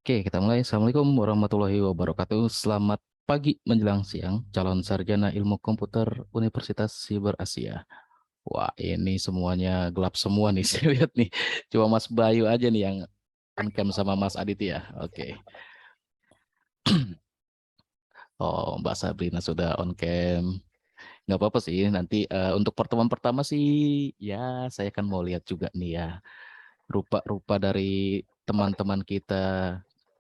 Oke, kita mulai. Assalamualaikum warahmatullahi wabarakatuh. Selamat pagi menjelang siang, calon sarjana ilmu komputer Universitas Siber Asia. Wah, ini semuanya gelap semua nih, saya lihat nih. Cuma Mas Bayu aja nih yang on cam sama Mas Aditya. Oke. Oh, Mbak Sabrina sudah on cam. Nggak apa-apa sih, nanti untuk pertemuan pertama sih, ya saya kan mau lihat juga nih ya, rupa-rupa dari teman-teman kita,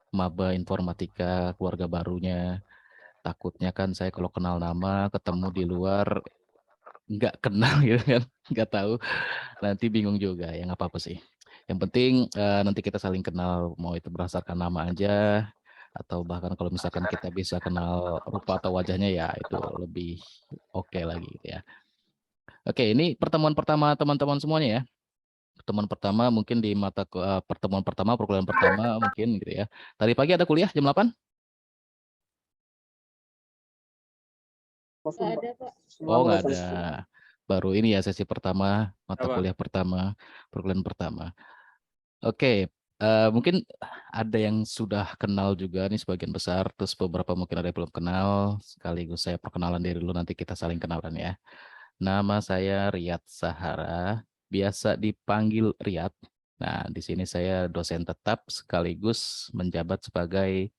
maba informatika, keluarga barunya. Takutnya kan saya kalau kenal nama, ketemu di luar, nggak kenal gitu kan, nggak tahu, nanti bingung juga, ya nggak apa-apa sih. Yang penting nanti kita saling kenal, mau itu berdasarkan nama aja, atau bahkan kalau misalkan kita bisa kenal rupa atau wajahnya ya itu lebih oke lagi gitu ya. Oke, ini pertemuan pertama teman-teman semuanya ya. Pertemuan pertama mungkin di pertemuan pertama, perkuliahan pertama mungkin gitu ya. Tadi pagi ada kuliah jam 8? Nggak ada, Pak. Oh, nggak ada. Baru ini ya sesi pertama, mata Apa? kuliah pertama, perkuliahan pertama. Oke, mungkin ada yang sudah kenal juga nih sebagian besar, terus beberapa mungkin ada yang belum kenal. Sekaligus saya perkenalan diri dulu, nanti kita saling kenalan ya. Nama saya Riyad Sahara, biasa dipanggil Riyad. Nah, di sini saya dosen tetap sekaligus menjabat sebagai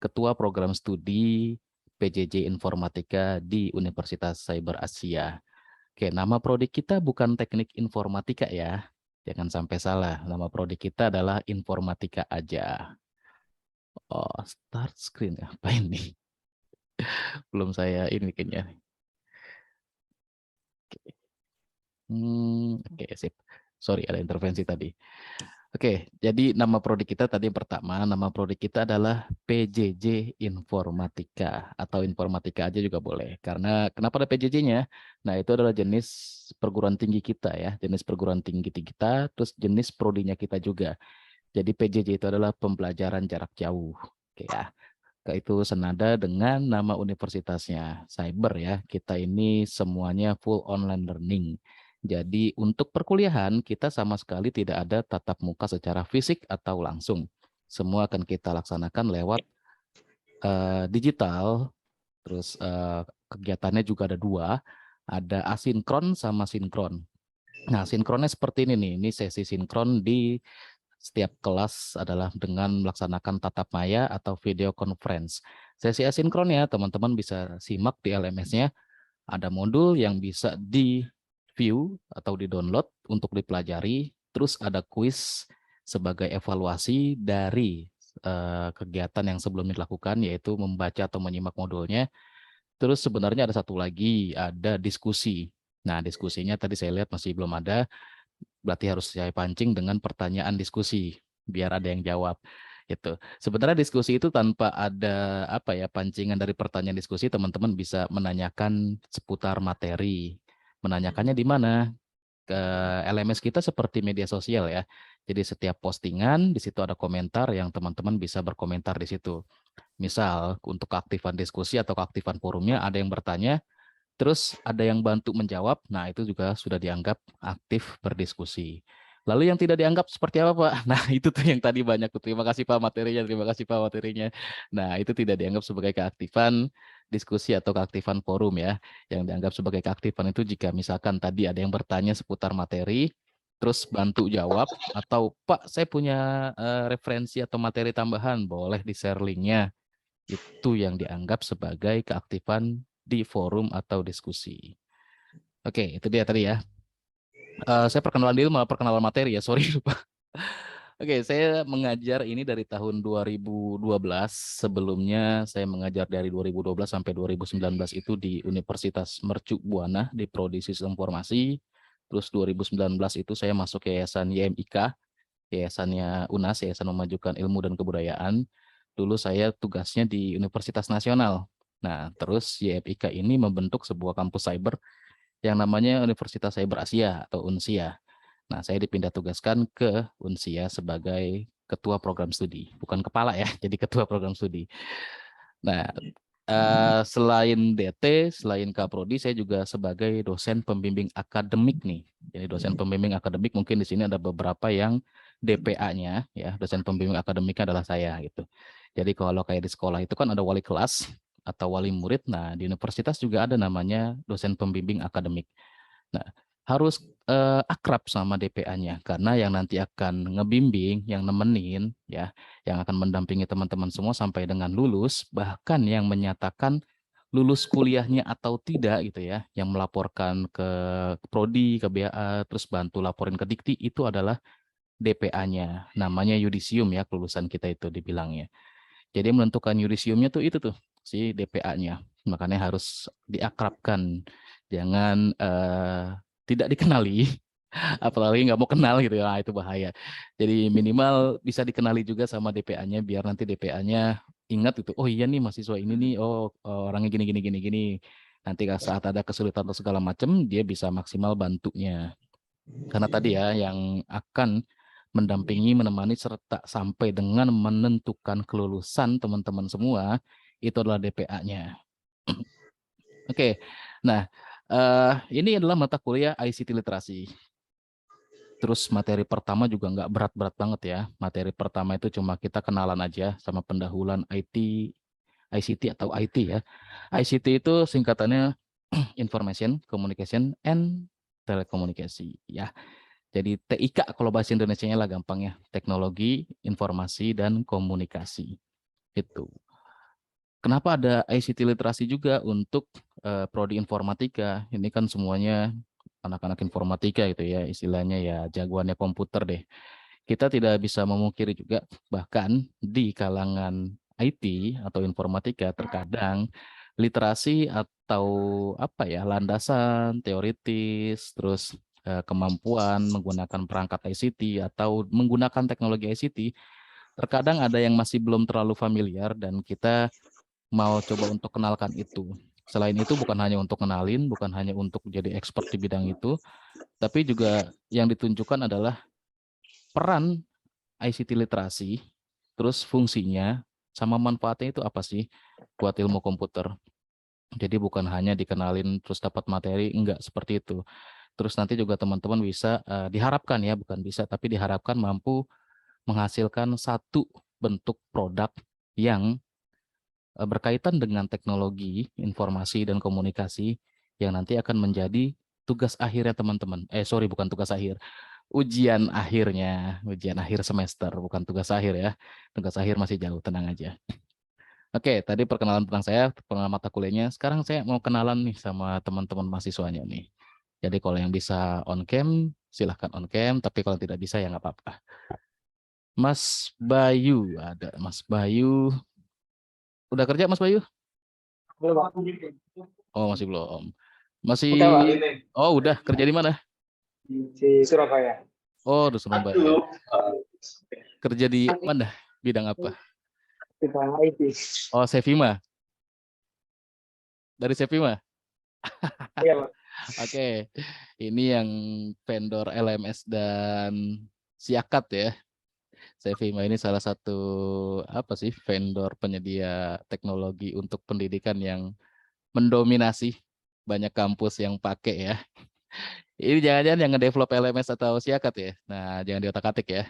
Ketua Program Studi PJJ Informatika di Universitas Cyber Asia. Oke, nama prodi kita bukan Teknik Informatika ya. Jangan sampai salah, nama prodi kita adalah Informatika aja. Oh, start screen ya. Apa ini? Belum saya ini kayaknya. Oke, sip. Sorry, ada intervensi tadi. Oke, jadi nama prodi kita tadi yang pertama, nama prodi kita adalah PJJ Informatika atau Informatika aja juga boleh. Karena kenapa ada PJJ-nya? Nah, itu adalah jenis perguruan tinggi kita ya, jenis perguruan tinggi kita, terus jenis prodinya kita juga. Jadi PJJ itu adalah pembelajaran jarak jauh. Oke ya. Itu senada dengan nama universitasnya, Cyber ya. Kita ini semuanya full online learning. Jadi untuk perkuliahan kita sama sekali tidak ada tatap muka secara fisik atau langsung. Semua akan kita laksanakan lewat digital. Terus kegiatannya juga ada dua, ada asinkron sama sinkron. Nah, sinkronnya seperti ini nih. Ini sesi sinkron di setiap kelas adalah dengan melaksanakan tatap maya atau video conference. Sesi asinkronnya teman-teman bisa simak di LMS-nya. Ada modul yang bisa di-view atau di-download untuk dipelajari. Terus ada quiz sebagai evaluasi dari kegiatan yang sebelumnya dilakukan, yaitu membaca atau menyimak modulnya. Terus sebenarnya ada satu lagi, ada diskusi. Nah, diskusinya tadi saya lihat masih belum ada, berarti harus saya pancing dengan pertanyaan diskusi biar ada yang jawab. Itu sebenarnya diskusi itu tanpa ada apa ya pancingan dari pertanyaan diskusi, teman-teman bisa menanyakan seputar materi. Menanyakannya di mana? Ke LMS kita seperti media sosial ya. Jadi setiap postingan di situ ada komentar yang teman-teman bisa berkomentar di situ. Misal untuk keaktifan diskusi atau keaktifan forumnya ada yang bertanya, terus ada yang bantu menjawab, nah itu juga sudah dianggap aktif berdiskusi. Lalu yang tidak dianggap seperti apa, Pak? Nah, itu tuh yang tadi banyak tuh. Terima kasih Pak materinya, terima kasih Pak materinya. Nah, itu tidak dianggap sebagai keaktifan diskusi atau keaktifan forum ya. Yang dianggap sebagai keaktifan itu jika misalkan tadi ada yang bertanya seputar materi, terus bantu jawab, atau Pak saya punya referensi atau materi tambahan, boleh di-share linknya. Itu yang dianggap sebagai keaktifan di forum atau diskusi. Oke, itu dia tadi ya. Saya perkenalan diri malah perkenalan materi ya, sorry lupa. Oke, saya mengajar ini dari tahun 2012. Sebelumnya saya mengajar dari 2012 sampai 2019 itu di Universitas Mercu Buana di Prodi Sistem Informasi. Terus 2019 itu saya masuk Yayasan YMIK, Yayasannya UNAS, Yayasan Memajukan Ilmu dan Kebudayaan. Dulu saya tugasnya di Universitas Nasional. Nah, terus YMIK ini membentuk sebuah kampus cyber yang namanya Universitas Cyber Asia atau UNSIA. Nah, saya dipindah tugaskan ke UNSIA sebagai ketua program studi, bukan kepala ya, jadi ketua program studi. Nah, Selain DT, selain Kaprodi, saya juga sebagai dosen pembimbing akademik nih. Jadi dosen pembimbing akademik mungkin di sini ada beberapa yang DPA-nya, ya, dosen pembimbing akademiknya adalah saya gitu. Jadi kalau kayak di sekolah itu kan ada wali kelas atau wali murid. Nah, di universitas juga ada namanya dosen pembimbing akademik. Nah, harus akrab sama DPA-nya karena yang nanti akan ngebimbing, yang nemenin, ya, yang akan mendampingi teman-teman semua sampai dengan lulus, bahkan yang menyatakan lulus kuliahnya atau tidak gitu ya, yang melaporkan ke prodi, ke BA, terus bantu laporin ke Dikti itu adalah DPA-nya. Namanya yudisium ya, kelulusan kita itu dibilangnya. Jadi menentukan yudisiumnya tuh itu tuh si DPA-nya. Makanya harus diakrabkan, jangan tidak dikenali, apalagi nggak mau kenal gitu ya, itu bahaya. Jadi minimal bisa dikenali juga sama DPA-nya biar nanti DPA-nya ingat itu, oh iya nih mahasiswa ini nih, oh orangnya gini gini gini gini. Nanti saat ada kesulitan atau segala macam dia bisa maksimal bantunya. Karena tadi ya yang akan mendampingi, menemani serta sampai dengan menentukan kelulusan teman-teman semua itu adalah DPA-nya. Oke, nah ini adalah mata kuliah ICT literasi. Terus materi pertama juga nggak berat-berat banget ya. Materi pertama itu cuma kita kenalan aja sama pendahuluan IT, ICT atau IT ya. ICT itu singkatannya Information, Communication, and Telekomunikasi ya. Jadi TIK kalau bahasa Indonesianya lah gampangnya. Teknologi, Informasi, dan Komunikasi. Itu. Kenapa ada ICT literasi juga untuk prodi informatika? Ini kan semuanya anak-anak informatika gitu ya, istilahnya ya jagoannya komputer deh. Kita tidak bisa memungkiri juga bahkan di kalangan IT atau informatika terkadang literasi atau apa ya landasan teoritis terus kemampuan menggunakan perangkat ICT atau menggunakan teknologi ICT terkadang ada yang masih belum terlalu familiar dan kita mau coba untuk kenalkan itu. Selain itu bukan hanya untuk kenalin, bukan hanya untuk jadi expert di bidang itu, tapi juga yang ditunjukkan adalah peran ICT literasi, terus fungsinya sama manfaatnya itu apa sih buat ilmu komputer. Jadi bukan hanya dikenalin terus dapat materi, enggak seperti itu. Terus nanti juga teman-teman bisa diharapkan ya, bukan bisa, tapi diharapkan mampu menghasilkan satu bentuk produk yang berkaitan dengan teknologi, informasi, dan komunikasi yang nanti akan menjadi tugas akhirnya teman-teman. Sorry, bukan tugas akhir. Ujian akhir semester, bukan tugas akhir ya. Tugas akhir masih jauh, tenang aja. Oke, tadi perkenalan tentang saya, pengenalan mata kuliahnya. Sekarang saya mau kenalan nih sama teman-teman mahasiswanya nih. Jadi kalau yang bisa on cam, silahkan on cam. Tapi kalau tidak bisa ya nggak apa-apa. Mas Bayu, ada Mas Bayu. Udah kerja Mas Bayu? Oh, masih belum. Masih, Udah, Pak. oh udah kerja di mana? Di Surabaya. Oh, di Surabaya. Kerja di mana? Bidang apa? Di bidang IT. Oh, Sevima. Dari Sevima. Iya, Pak. Oke. Ini yang vendor LMS dan Siakat ya. Sevima ini salah satu apa sih vendor penyedia teknologi untuk pendidikan yang mendominasi banyak kampus yang pakai ya. Ini jangan-jangan yang ngedevelop LMS atau Siakat ya. Nah, jangan diotak-atik ya.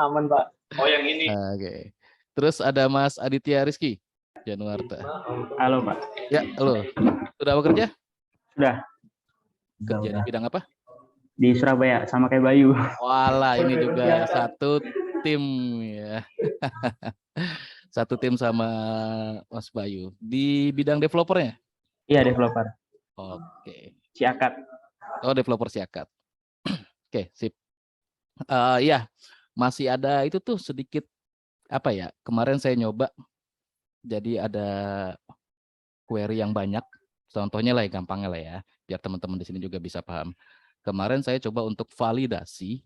Aman, Pak. Oh, yang ini. Oke. Terus ada Mas Aditya Rizky Januarta. Halo, Pak. Ya, halo. Sudah bekerja? Sudah. Kerja di bidang apa? Di Surabaya, sama kayak Bayu. Walah, ini juga satu tim ya. Satu tim sama Mas Bayu. Di bidang developernya? Iya, developer. Oke. Ciakat. Oh, developer Siakat. Oke, sip. Iya, masih ada itu tuh sedikit apa ya? Kemarin saya nyoba jadi ada query yang banyak. Contohnya lah ya, gampangnya lah ya, biar teman-teman di sini juga bisa paham. Kemarin saya coba untuk validasi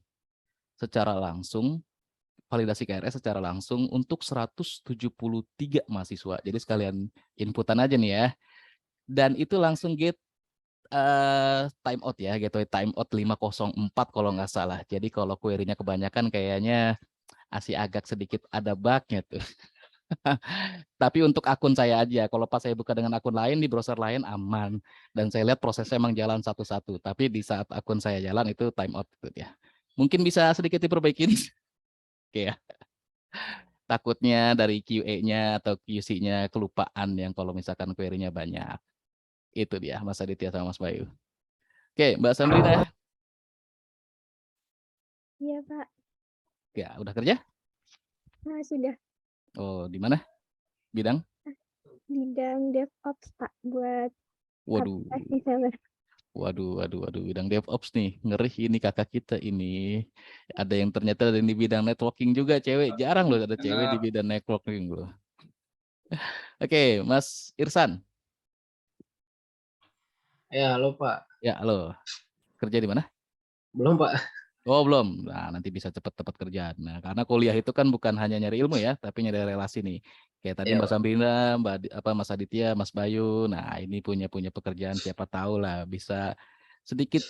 secara langsung, validasi KRS secara langsung untuk 173 mahasiswa. Jadi sekalian inputan aja nih ya. Dan itu langsung get time out ya, gateway time out 504 kalau nggak salah. Jadi kalau query-nya kebanyakan kayaknya masih agak sedikit ada bug-nya tuh. Tapi untuk akun saya aja. Kalau pas saya buka dengan akun lain di browser lain aman. Dan saya lihat prosesnya emang jalan satu-satu. Tapi di saat akun saya jalan itu time out gitu ya. Mungkin bisa sedikit diperbaikin. Oke ya. Takutnya dari QA-nya atau QC-nya kelupaan yang kalau misalkan query-nya banyak. Itu dia Mas Aditya sama Mas Bayu. Oke, Mbak Sandrina. Iya, Pak. Ya, udah kerja? Nah, sudah Oh, di mana? Bidang? bidang DevOps, Pak, buat Waduh. aplikasi server. Waduh, bidang DevOps nih, ngeri ini kakak kita ini. Ada yang ternyata ada di bidang networking juga, cewek. Jarang loh ada cewek di bidang networking loh. Oke, Mas Irsan. Ya, halo Pak. Ya, halo. Kerja di mana? Belum Pak. Oh, belum. Nah, nanti bisa cepat-cepat kerja. Nah, karena kuliah itu kan bukan hanya nyari ilmu ya, tapi nyari relasi nih. Kayak tadi Iya, Mbak Pak. Sambrina, Mas Aditya, Mas Bayu. Nah, ini punya pekerjaan siapa tahu lah bisa sedikit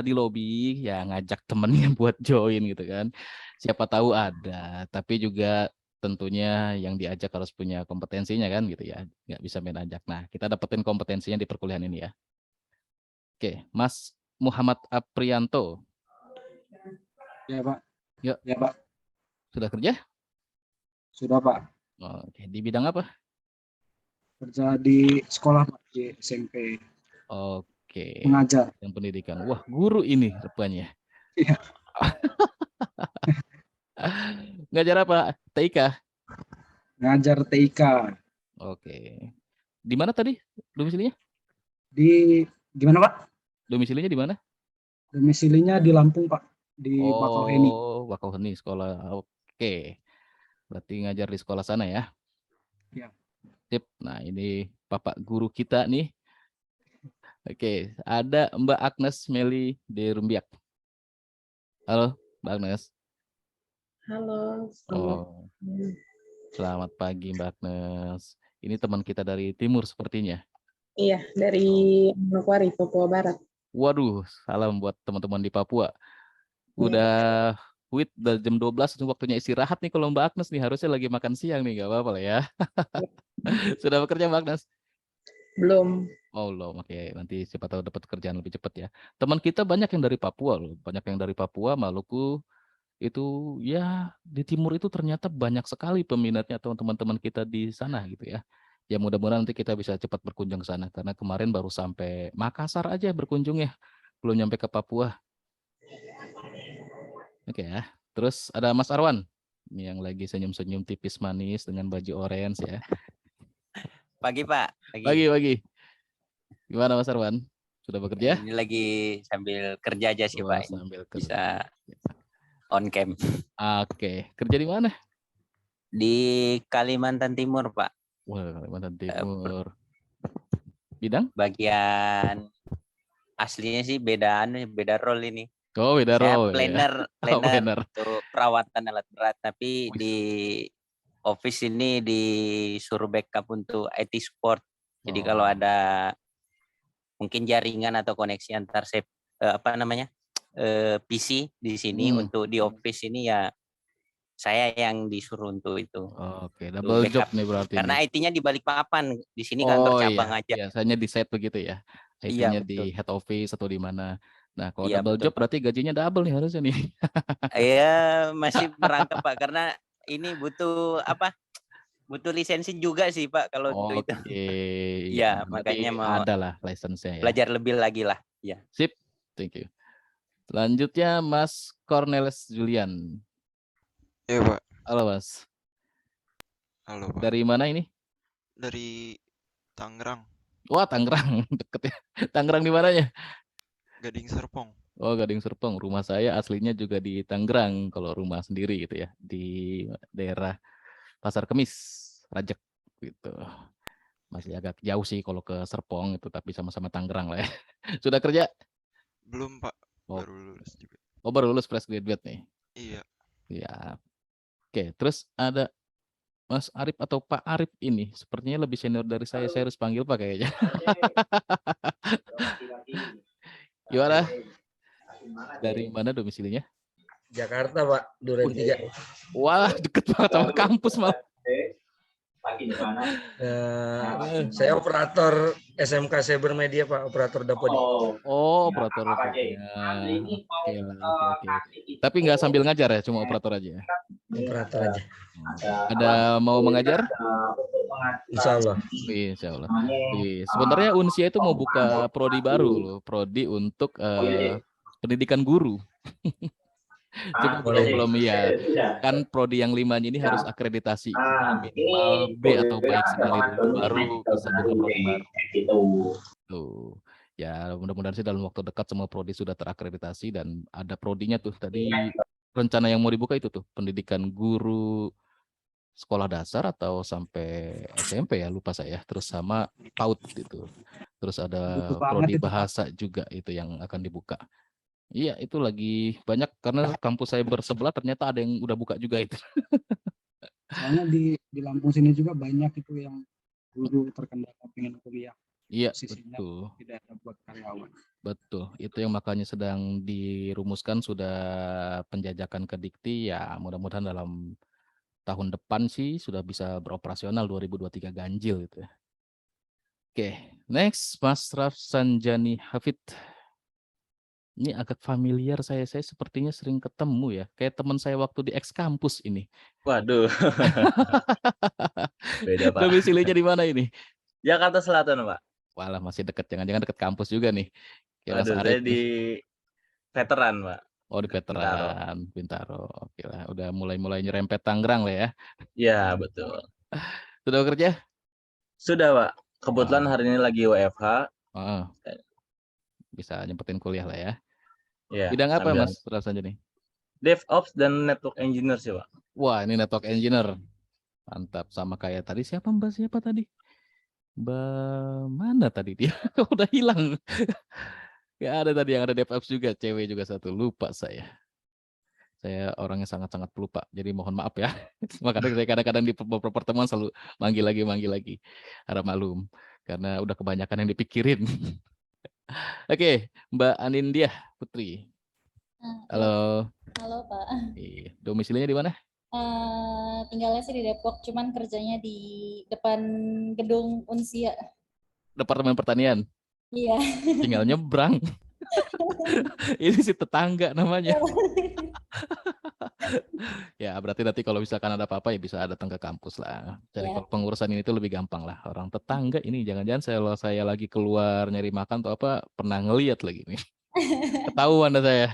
di lobby ya ngajak temennya buat join gitu kan. Siapa tahu ada, tapi juga tentunya yang diajak harus punya kompetensinya kan gitu ya. Nggak bisa main ajak. Nah, kita dapetin kompetensinya di perkuliahan ini ya. Oke, Mas Muhammad Aprianto. Ya Pak. Yuk. Ya Pak. Sudah kerja? Sudah Pak. Oke, di bidang apa? Kerja di sekolah Pak, di SMP. Oke, Mengajar. yang pendidikan. Wah, guru ini rupanya. Iya. Ngajar apa? TIK? Ngajar TIK. Oke. Di mana tadi domisilinya? Di gimana Pak? Domisilinya di mana? Domisilinya di Lampung Pak, di Bakauheni. Oh, Bakauheni sekolah. Oke. Berarti ngajar di sekolah sana ya? Iya. Sip. Nah, ini Bapak guru kita nih. Oke, ada Mbak Agnes Meli de Rumbiak. Halo, Mbak Agnes. Halo, Oh, selamat pagi Mbak Agnes. Ini teman kita dari timur sepertinya. iya dari Manokwari, Papua Barat. Waduh, salam buat teman-teman di Papua. Udah udah jam 12 waktunya istirahat nih kalau Mbak Agnes nih, harusnya lagi makan siang nih, nggak apa-apa lah ya. Sudah bekerja Mbak Agnes? Belum. Oh belum, oke. Nanti siapa tahu dapat kerjaan lebih cepat ya. Teman kita banyak yang dari Papua loh, banyak yang dari Papua, Maluku. Itu ya di timur itu ternyata banyak sekali peminatnya atau teman-teman kita di sana gitu ya. Ya mudah-mudahan nanti kita bisa cepat berkunjung ke sana karena kemarin baru sampai Makassar aja berkunjung ya, belum nyampe ke Papua. Oke ya. Terus ada Mas Arwan ini yang lagi senyum-senyum tipis manis dengan baju orange ya. Pagi Pak. Pagi. Gimana Mas Arwan? Sudah bekerja? Ini lagi sambil kerja aja sih Pak. Sambil kerja. Bisa on cam. Oke. Kerja di mana? Di Kalimantan Timur Pak. Wah, Kalimantan Timur. Bidang? Bagian aslinya sih beda role ini. Oh, beda Saya role. planner Planner. untuk perawatan alat berat, tapi di office ini disuruh backup untuk IT support. Jadi kalau ada mungkin jaringan atau koneksi antar PC di sini untuk di office ini ya saya yang disuruh untuk itu. Oke, double job nih berarti. Karena IT-nya di balik papan, di sini kantor cabang aja. Biasanya di set begitu ya. IT-nya di head office atau di mana. Nah, kalau double job berarti gajinya double nih harusnya nih. Iya, masih merangkap Pak, karena ini butuh butuh lisensi juga sih Pak kalau untuk itu. Ya, makanya mau ada lah lisensinya ya. Belajar lebih lagi lah. Ya. Sip, thank you. Selanjutnya Mas Cornelis Julian. Iya Pak. Halo Mas. Halo Pak. Dari mana ini? Dari Tangerang. Wah, Tangerang deket ya. Tangerang di mananya? Gading Serpong. Oh, Gading Serpong. Rumah saya aslinya juga di Tangerang. Kalau rumah sendiri gitu ya, di daerah Pasar Kemis, Rajek gitu. Masih agak jauh sih kalau ke Serpong itu, tapi sama-sama Tangerang lah ya. Sudah kerja? Belum Pak. Baru lulus juga. Oh, baru lulus fresh graduate nih. Iya. Ya. Oke, terus ada Mas Arif atau Pak Arif ini sepertinya lebih senior dari saya. Saya harus panggil Pak kayaknya. Gimana? Dari mana domisilinya? Jakarta Pak, Duren 3. Wah, deket banget sama kampus malah. Saya operator SMK Cybermedia Pak, operator Dapodi. Oh, operator ya. Oke lah, oke. Tapi nggak sambil ngajar ya, cuma operator aja. Operator aja. Ada mau mengajar? Insya Allah. Insya Allah. Sebenarnya Unsia itu mau buka prodi baru loh, prodi untuk pendidikan guru. Cuma belum ya. Kan prodi yang 5 ini harus akreditasi minimal B atau baik sekali dulu baru bisa buka prodi baru. Tuh. Ya, mudah-mudahan sih dalam waktu dekat semua prodi sudah terakreditasi dan ada prodinya tuh. Tadi rencana yang mau dibuka itu tuh, pendidikan guru sekolah dasar atau sampai SMP ya, lupa saya. Terus sama PAUD gitu. Terus ada prodi bahasa juga itu yang akan dibuka. Iya, itu lagi banyak karena kampus saya bersebelah ternyata ada yang udah buka juga itu. Soalnya di Lampung sini juga banyak itu yang guru terkendala pengen kuliah. Iya, Posisinya betul. tidak ada buat karyawan. Betul. Itu yang makanya sedang dirumuskan, sudah penjajakan ke Dikti ya, mudah-mudahan dalam tahun depan sih sudah bisa beroperasional 2023 ganjil gitu ya. Oke, next Mas Rafsanjani Hafid. Ini agak familiar saya sepertinya sering ketemu ya. Kayak teman saya waktu di ex kampus ini. Waduh. Beda, Pak. Domisilinya di mana ini? Jakarta Selatan, Pak. Walah, masih dekat. Jangan-jangan dekat kampus juga nih. Kayak Mas Aduh, Arif saya nih. di veteran, Pak. Oh, di veteran. Bintaro. Oke lah, udah mulai nyerempet Tangerang lah ya. Iya, betul. Sudah bekerja? Sudah, Pak. Kebetulan hari ini lagi WFH. Bisa nyempetin kuliah lah ya. Ya, bidang apa Mas Rafsanjani? DevOps dan Network Engineer sih, Pak. Wah, ini Network Engineer. Mantap, sama kayak tadi. Siapa tadi? Mana tadi dia? Udah hilang. Ya ada tadi yang ada DevOps juga, cewek juga satu. Lupa saya. Saya orangnya sangat-sangat pelupa. Jadi mohon maaf ya. Makanya saya kadang-kadang di beberapa pertemuan selalu manggil lagi. Harap maklum. Karena udah kebanyakan yang dipikirin. Oke, Mbak Anindya Putri. Halo. Halo Pak. Domisilinya di mana? Tinggalnya sih di Depok, cuman kerjanya di depan gedung Unsia. Departemen Pertanian. Iya. Tinggal nyebrang. Ini sih tetangga namanya. Ya berarti nanti kalau misalkan ada apa-apa ya bisa datang ke kampus lah. Jadi kalau pengurusan ini tuh lebih gampang lah. Orang tetangga ini jangan-jangan saya lagi keluar nyari makan atau apa pernah ngelihat lagi nih. Ketahuan dah saya.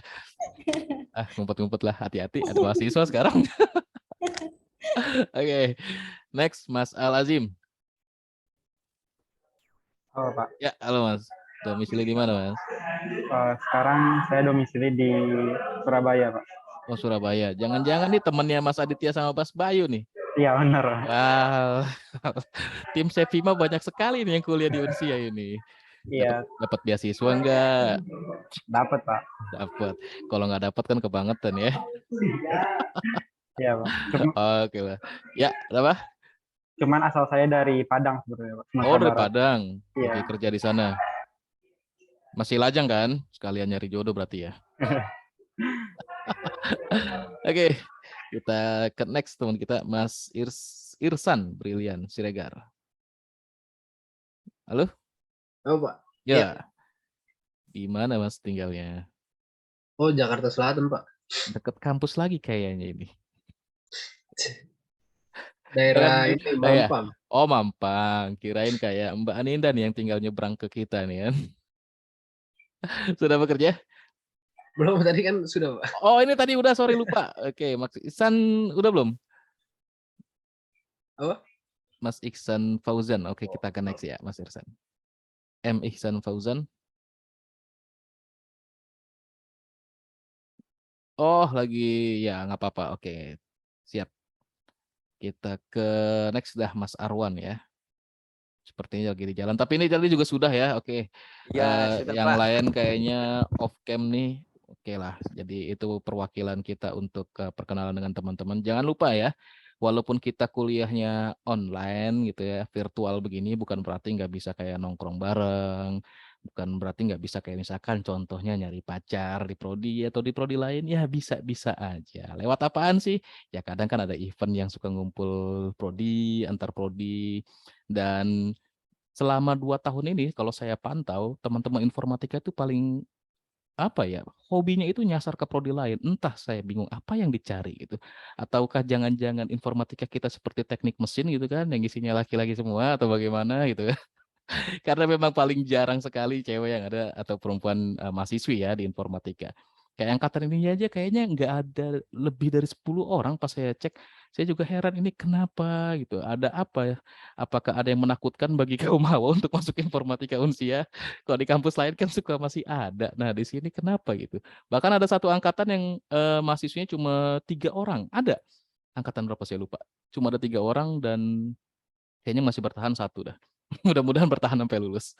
Ngumpet-ngumpet lah, hati-hati ada mahasiswa sekarang. Oke. Next Mas Al Azim. Halo Pak. Ya, halo Mas. Domisili di mana Mas? Sekarang saya domisili di Surabaya Pak. Oh Surabaya. Jangan-jangan nih temennya Mas Aditya sama Mas Bayu nih. Iya benar. Wow. Tim Sevima banyak sekali nih yang kuliah di Unsia ini. Iya. Dapat beasiswa enggak? Dapat Pak. Dapat. Kalau nggak dapat kan kebangetan ya. Iya Pak. Oke lah. Ya, apa? Cuman asal saya dari Padang sebenarnya Pak. Oh dari Padang. Iya. Oke, kerja di sana. Masih lajang kan? Sekalian nyari jodoh berarti ya. Oke, kita ke next teman kita Mas Irsan Brilian Siregar. Halo? Halo Pak. Ya. Di mana Mas tinggalnya? Oh Jakarta Selatan Pak. Dekat kampus lagi kayaknya ini. Daerah ini Mampang. Oh Mampang. Kirain kayak Mbak Aninda nih yang tinggal nyebrang ke kita nih kan. Sudah bekerja? Belum, tadi kan sudah Pak. Oh ini tadi udah, sorry lupa. Oke, Mas Iksan udah belum? Apa? Mas Iksan Fauzan. Oke, kita akan next ya Mas Irsan. M. Ihsan Fauzan. Oh lagi ya nggak apa-apa. Oke, siap. Kita ke next dah Mas Arwan ya. Sepertinya lagi di jalan. Tapi ini tadi juga sudah ya. Oke. Ya, yang Pak. lain kayaknya off cam nih. Oke lah. Jadi itu perwakilan kita untuk perkenalan dengan teman-teman. Jangan lupa ya. Walaupun kita kuliahnya online gitu ya, virtual begini, bukan berarti nggak bisa kayak nongkrong bareng, Bukan berarti nggak bisa kayak misalkan contohnya nyari pacar di prodi atau di prodi lain ya bisa-bisa aja. Lewat apaan sih? Ya kadang kan ada event yang suka ngumpul prodi, antar prodi, dan selama 2 tahun ini kalau saya pantau teman-teman informatika itu paling apa ya, hobinya itu nyasar ke prodi lain. Entah saya bingung apa yang dicari gitu. Ataukah jangan-jangan informatika kita seperti teknik mesin gitu kan yang isinya laki-laki semua atau bagaimana gitu kan. Karena memang paling jarang sekali cewek yang ada atau perempuan mahasiswi ya di informatika. Kayak angkatan ini aja kayaknya nggak ada lebih dari 10 orang pas saya cek. Saya juga heran ini kenapa gitu. Ada apa ya? Apakah ada yang menakutkan bagi kaum hawa untuk masuk informatika Unsia? Kalau di kampus lain kan suka masih ada. Nah, di sini kenapa gitu? Bahkan ada satu angkatan yang mahasiswinya cuma 3 orang. Ada. Angkatan berapa saya lupa. Cuma ada 3 orang dan kayaknya masih bertahan satu dah. Mudah-mudahan bertahan sampai lulus.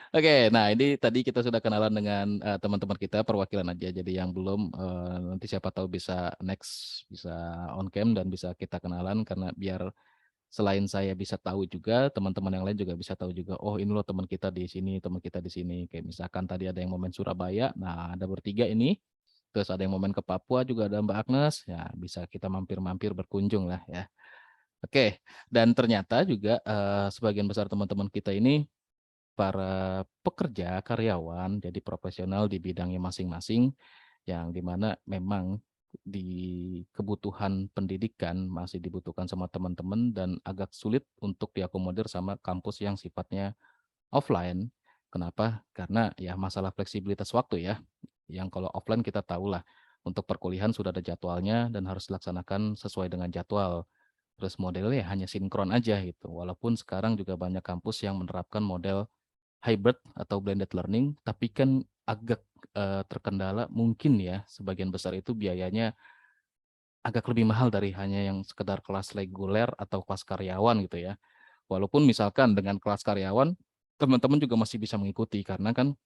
Oke, nah ini tadi kita sudah kenalan dengan teman-teman kita, perwakilan aja. Jadi yang belum nanti siapa tahu bisa next, bisa on cam dan bisa kita kenalan karena biar selain saya bisa tahu juga, teman-teman yang lain juga bisa tahu juga. Oh ini loh teman kita di sini, teman kita di sini. Kayak misalkan tadi ada yang mau main Surabaya, nah ada bertiga ini. Terus ada yang mau main ke Papua juga ada Mbak Agnes. Ya bisa kita mampir-mampir berkunjung lah ya. Oke, dan ternyata juga sebagian besar teman-teman kita ini para pekerja, karyawan, jadi profesional di bidangnya masing-masing, yang dimana memang di kebutuhan pendidikan masih dibutuhkan sama teman-teman dan agak sulit untuk diakomodir sama kampus yang sifatnya offline. Kenapa? Karena ya masalah fleksibilitas waktu ya. Yang kalau offline kita tahu lah, untuk perkuliahan sudah ada jadwalnya dan harus dilaksanakan sesuai dengan jadwal. Terus modelnya hanya sinkron aja gitu. Walaupun sekarang juga banyak kampus yang menerapkan model hybrid atau blended learning, tapi kan agak terkendala mungkin ya sebagian besar itu biayanya agak lebih mahal dari hanya yang sekedar kelas reguler atau kelas karyawan gitu ya. Walaupun misalkan dengan kelas karyawan teman-teman juga masih bisa mengikuti karena kan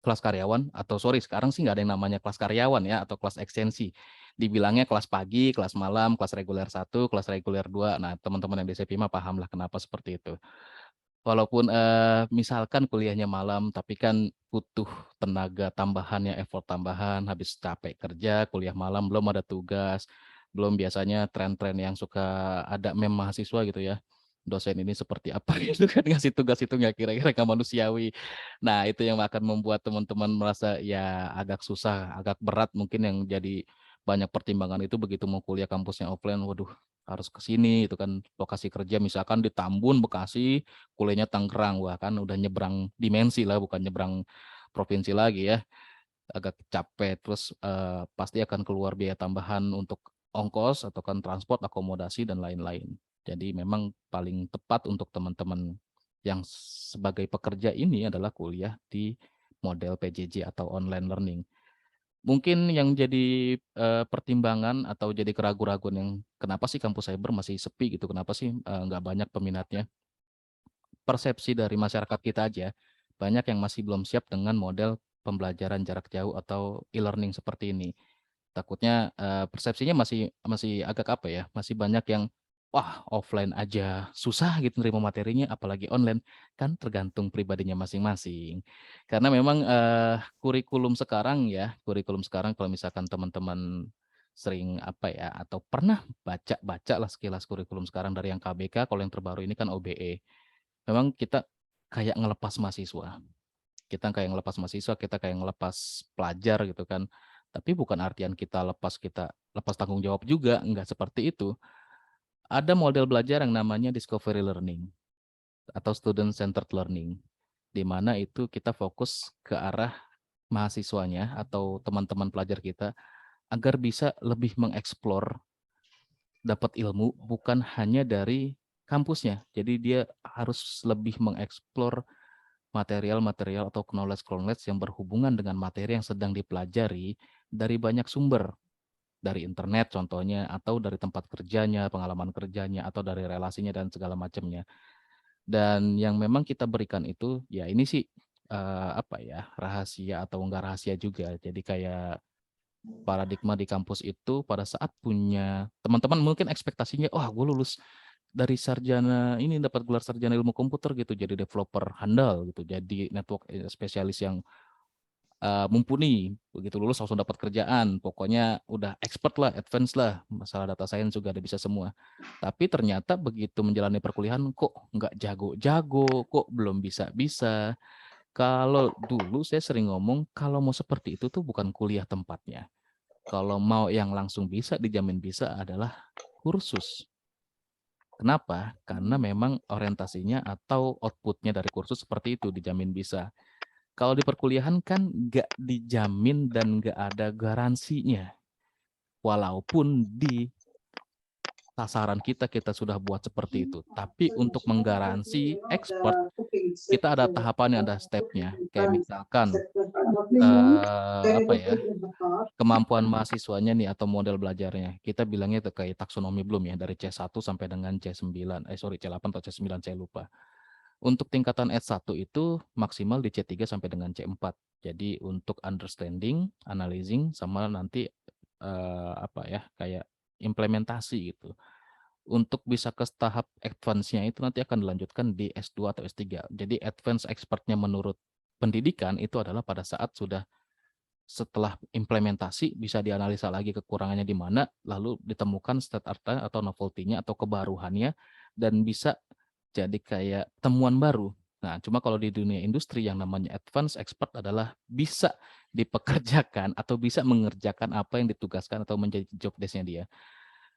kelas karyawan atau sorry sekarang sih nggak ada yang namanya kelas karyawan ya atau kelas ekstensi. Dibilangnya kelas pagi, kelas malam, kelas reguler 1, kelas reguler 2. Nah, teman-teman yang di SCP mah paham lah kenapa seperti itu. Walaupun misalkan kuliahnya malam, tapi kan butuh tenaga tambahan ya, effort tambahan, habis capek kerja, kuliah malam, belum ada tugas, belum biasanya tren-tren yang suka ada meme mahasiswa gitu ya. Dosen ini seperti apa gitu kan ngasih tugas itu nggak kira-kira nggak manusiawi. Nah itu yang akan membuat teman-teman merasa ya agak susah, agak berat mungkin yang jadi banyak pertimbangan itu begitu mau kuliah kampusnya offline, waduh harus ke sini itu kan lokasi kerja misalkan di Tambun, Bekasi, kuliahnya Tangerang, wah kan udah nyebrang dimensi lah bukan nyebrang provinsi lagi ya. Agak capek terus pasti akan keluar biaya tambahan untuk ongkos atau kan transport, akomodasi dan lain-lain. Jadi memang paling tepat untuk teman-teman yang sebagai pekerja ini adalah kuliah di model PJJ atau online learning. Mungkin yang jadi pertimbangan atau jadi keraguan-raguan yang kenapa sih kampus cyber masih sepi gitu, kenapa sih nggak banyak peminatnya? Persepsi dari masyarakat kita aja, banyak yang masih belum siap dengan model pembelajaran jarak jauh atau e-learning seperti ini. Takutnya persepsinya masih masih agak apa ya, masih banyak yang wah offline aja susah gitu nerima materinya apalagi online, kan tergantung pribadinya masing-masing. Karena memang kurikulum sekarang ya, kurikulum sekarang kalau misalkan teman-teman sering apa ya atau pernah baca-baca lah sekilas kurikulum sekarang dari yang KBK, kalau yang terbaru ini kan OBE. Memang kita kayak ngelepas mahasiswa. Kita kayak ngelepas mahasiswa, kita kayak ngelepas pelajar gitu kan. Tapi bukan artian kita lepas tanggung jawab juga, enggak seperti itu. Ada model belajar yang namanya discovery learning atau student centered learning, di mana itu kita fokus ke arah mahasiswanya atau teman-teman pelajar kita agar bisa lebih mengeksplor dapat ilmu bukan hanya dari kampusnya. Jadi dia harus lebih mengeksplor material-material atau knowledge yang berhubungan dengan materi yang sedang dipelajari dari banyak sumber. Dari internet contohnya, atau dari tempat kerjanya, pengalaman kerjanya, atau dari relasinya dan segala macamnya. Dan yang memang kita berikan itu, ya ini sih apa ya, rahasia atau enggak rahasia juga. Jadi kayak paradigma di kampus itu pada saat punya teman-teman mungkin ekspektasinya, wah gue lulus dari sarjana ini dapat gelar sarjana ilmu komputer gitu, jadi developer handal gitu, jadi network spesialis yang mumpuni, begitu lulus langsung dapat kerjaan, pokoknya udah expert lah, advance lah, masalah data science juga ada bisa semua. Tapi ternyata begitu menjalani perkuliahan kok nggak jago-jago, kok belum bisa-bisa. Kalau dulu saya sering ngomong, kalau mau seperti itu tuh bukan kuliah tempatnya. Kalau mau yang langsung bisa, dijamin bisa adalah kursus. Kenapa? Karena memang orientasinya atau outputnya dari kursus seperti itu, dijamin bisa. Kalau di perkuliahan kan nggak dijamin dan nggak ada garansinya. Walaupun di sasaran kita sudah buat seperti itu. Tapi untuk menggaransi expert, kita ada tahapannya, ada stepnya. Kayak misalkan kemampuan mahasiswanya nih atau model belajarnya. Kita bilangnya itu kayak taksonomi Bloom ya, dari C1 sampai dengan C9. C8 atau C9 saya lupa. Untuk tingkatan S1 itu maksimal di C3 sampai dengan C4. Jadi untuk understanding, analyzing, sama nanti kayak implementasi gitu. Untuk bisa ke tahap advance-nya itu nanti akan dilanjutkan di S2 atau S3. Jadi advance expertnya menurut pendidikan itu adalah pada saat sudah setelah implementasi bisa dianalisa lagi kekurangannya di mana, lalu ditemukan state art atau novelty-nya atau kebaruhannya, dan bisa jadi kayak temuan baru. Nah, cuma kalau di dunia industri yang namanya advance expert adalah bisa dipekerjakan atau bisa mengerjakan apa yang ditugaskan atau menjadi job desk-nya dia.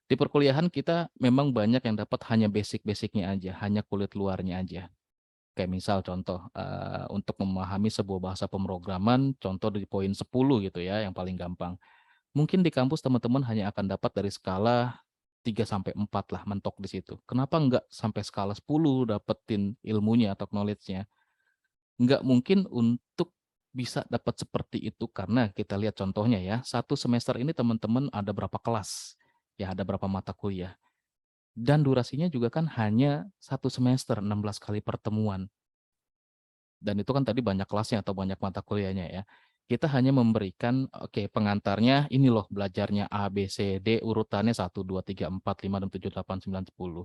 Di perkuliahan kita memang banyak yang dapat hanya basic-basicnya aja, hanya kulit luarnya aja. Kayak misal contoh, untuk memahami sebuah bahasa pemrograman, contoh di poin 10 gitu ya, yang paling gampang. Mungkin di kampus teman-teman hanya akan dapat dari skala 3-4 lah mentok di situ. Kenapa enggak sampai skala 10 dapetin ilmunya atau knowledge-nya? Enggak mungkin untuk bisa dapat seperti itu karena kita lihat contohnya ya, satu semester ini teman-teman ada berapa kelas, ya ada berapa mata kuliah. Dan durasinya juga kan hanya satu semester, 16 kali pertemuan. Dan itu kan tadi banyak kelasnya atau banyak mata kuliahnya ya. Kita hanya memberikan, pengantarnya ini loh belajarnya A, B, C, D, urutannya 1, 2, 3, 4, 5, 6, 7, 8, 9, 10.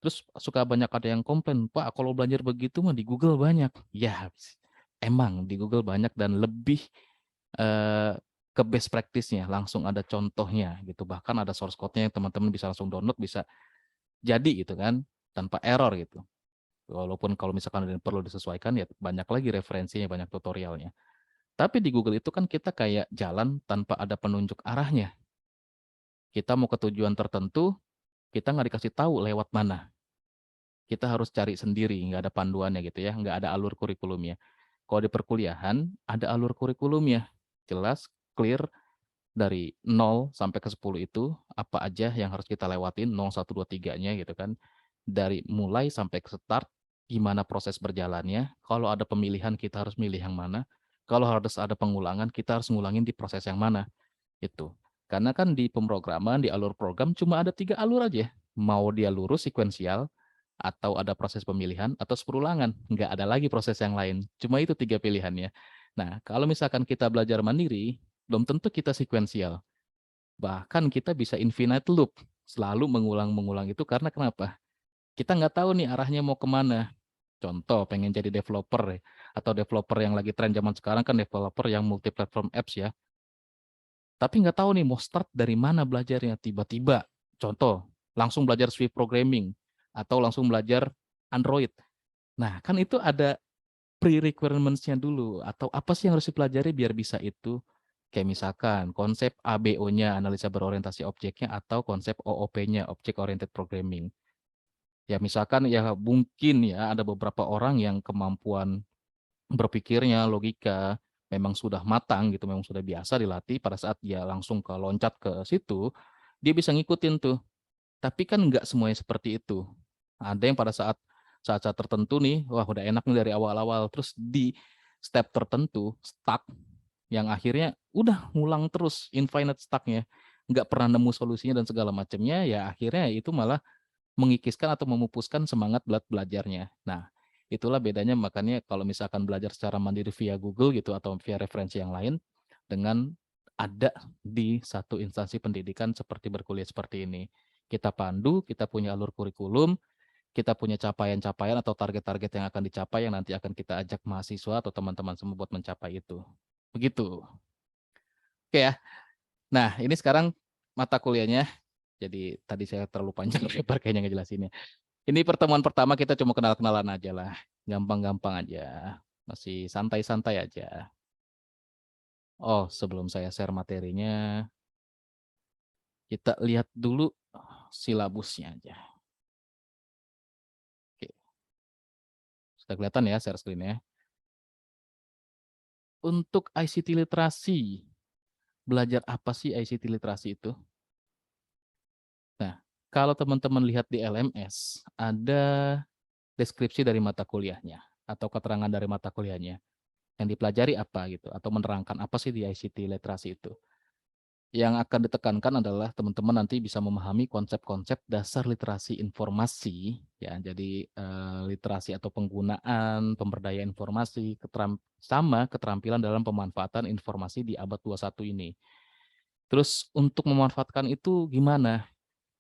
Terus suka banyak ada yang komplain, Pak kalau belajar begitu mah di Google banyak. Ya, emang di Google banyak dan lebih ke best practice-nya, langsung ada contohnya gitu. Bahkan ada source code-nya yang teman-teman bisa langsung download, bisa jadi gitu kan, tanpa error gitu. Walaupun kalau misalkan perlu disesuaikan ya banyak lagi referensinya, banyak tutorialnya. Tapi di Google itu kan kita kayak jalan tanpa ada penunjuk arahnya. Kita mau ke tujuan tertentu, kita nggak dikasih tahu lewat mana. Kita harus cari sendiri, nggak ada panduannya gitu ya, nggak ada alur kurikulumnya. Kalau di perkuliahan, ada alur kurikulumnya. Jelas, clear, dari 0 sampai ke 10 itu, apa aja yang harus kita lewatin, 0, 1, 2, 3-nya gitu kan. Dari mulai sampai ke start, gimana proses berjalannya, kalau ada pemilihan kita harus milih yang mana, kalau harus ada pengulangan, kita harus ngulangin di proses yang mana, itu. Karena kan di pemrograman, di alur program cuma ada 3 alur aja, mau dia lurus sekuensial, atau ada proses pemilihan, atau perulangan, nggak ada lagi proses yang lain, cuma itu 3 pilihannya. Nah, kalau misalkan kita belajar mandiri, belum tentu kita sekuensial, bahkan kita bisa infinite loop, selalu mengulang-mengulang itu karena kenapa? Kita nggak tahu nih arahnya mau kemana. Contoh pengen jadi developer atau developer yang lagi tren zaman sekarang kan developer yang multi-platform apps ya. Tapi nggak tahu nih mau start dari mana belajarnya. Tiba-tiba contoh langsung belajar Swift programming atau langsung belajar Android. Nah kan itu ada pre-requirements-nya dulu atau apa sih yang harus dipelajari biar bisa itu. Kayak misalkan konsep ABO-nya, analisa berorientasi objeknya, atau konsep OOP-nya, Object Oriented Programming. Ya misalkan ya mungkin ya ada beberapa orang yang kemampuan berpikirnya, logika memang sudah matang gitu, memang sudah biasa dilatih, pada saat dia langsung loncat ke situ, dia bisa ngikutin tuh. Tapi kan nggak semuanya seperti itu. Ada yang pada saat-saat tertentu nih, wah udah enak nih dari awal-awal, terus di step tertentu stuck, yang akhirnya udah ngulang terus infinite stuck-nya, nggak pernah nemu solusinya dan segala macamnya, ya akhirnya itu malah mengikiskan atau memupuskan semangat belajarnya. Nah, itulah bedanya makanya kalau misalkan belajar secara mandiri via Google gitu atau via referensi yang lain dengan ada di satu instansi pendidikan seperti berkuliah seperti ini. Kita pandu, kita punya alur kurikulum, kita punya capaian-capaian atau target-target yang akan dicapai yang nanti akan kita ajak mahasiswa atau teman-teman semua buat mencapai itu. Begitu. Oke ya. Nah, ini sekarang mata kuliahnya. Jadi tadi saya terlalu panjang lebar kayaknya ngejelasinnya. Ini pertemuan pertama kita cuma kenal-kenalan aja lah. Gampang-gampang aja. Masih santai-santai aja. Oh, sebelum saya share materinya, kita lihat dulu silabusnya aja. Oke. Sudah kelihatan ya share screen-nya. Untuk ICT literasi, belajar apa sih ICT literasi itu? Nah, kalau teman-teman lihat di LMS, ada deskripsi dari mata kuliahnya atau keterangan dari mata kuliahnya. Yang dipelajari apa gitu, atau menerangkan apa sih di ICT literasi itu. Yang akan ditekankan adalah teman-teman nanti bisa memahami konsep-konsep dasar literasi informasi, ya. Jadi literasi atau penggunaan, pemberdayaan informasi, sama keterampilan dalam pemanfaatan informasi di abad 21 ini. Terus untuk memanfaatkan itu gimana?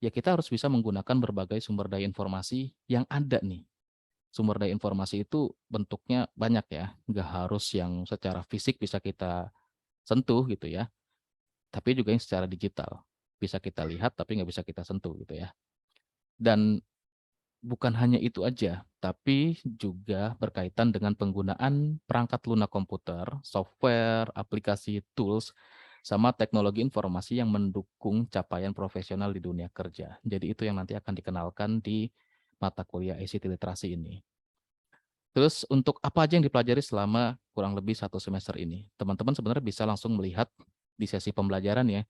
Ya kita harus bisa menggunakan berbagai sumber daya informasi yang ada nih. Sumber daya informasi itu bentuknya banyak ya, nggak harus yang secara fisik bisa kita sentuh gitu ya, tapi juga yang secara digital. Bisa kita lihat tapi nggak bisa kita sentuh gitu ya. Dan bukan hanya itu aja, tapi juga berkaitan dengan penggunaan perangkat lunak komputer, software, aplikasi, tools, sama teknologi informasi yang mendukung capaian profesional di dunia kerja. Jadi itu yang nanti akan dikenalkan di mata kuliah ICT literasi ini. Terus untuk apa aja yang dipelajari selama kurang lebih 1 semester ini? Teman-teman sebenarnya bisa langsung melihat di sesi pembelajaran ya.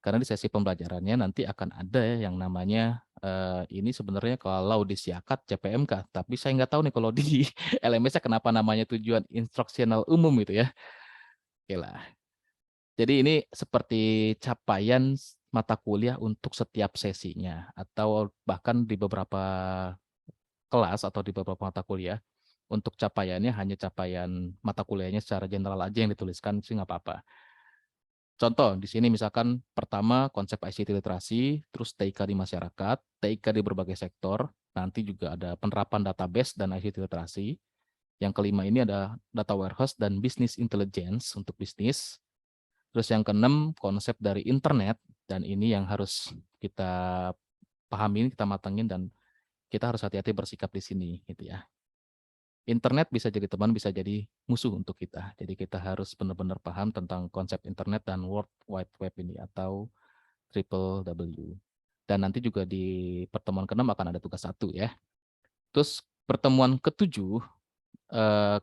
Karena di sesi pembelajarannya nanti akan ada yang namanya, ini sebenarnya kalau di Siakat CPMK, tapi saya nggak tahu nih kalau di LMS-nya kenapa namanya tujuan instruksional umum gitu ya. Oke lah. Jadi ini seperti capaian mata kuliah untuk setiap sesinya, atau bahkan di beberapa kelas atau di beberapa mata kuliah, untuk capaiannya hanya capaian mata kuliahnya secara general aja yang dituliskan sih nggak apa-apa. Contoh di sini misalkan pertama konsep ICT literasi, terus TIK di masyarakat, TIK di berbagai sektor, nanti juga ada penerapan database dan ICT literasi. Yang kelima ini ada data warehouse dan business intelligence untuk bisnis. Terus yang keenam konsep dari internet, dan ini yang harus kita pahamin, kita matangin, dan kita harus hati-hati bersikap di sini gitu ya. Internet bisa jadi teman, bisa jadi musuh untuk kita. Jadi kita harus benar-benar paham tentang konsep internet dan World Wide Web ini atau WWW. Dan nanti juga di pertemuan ke-6 akan ada tugas 1 ya. Terus pertemuan ke-7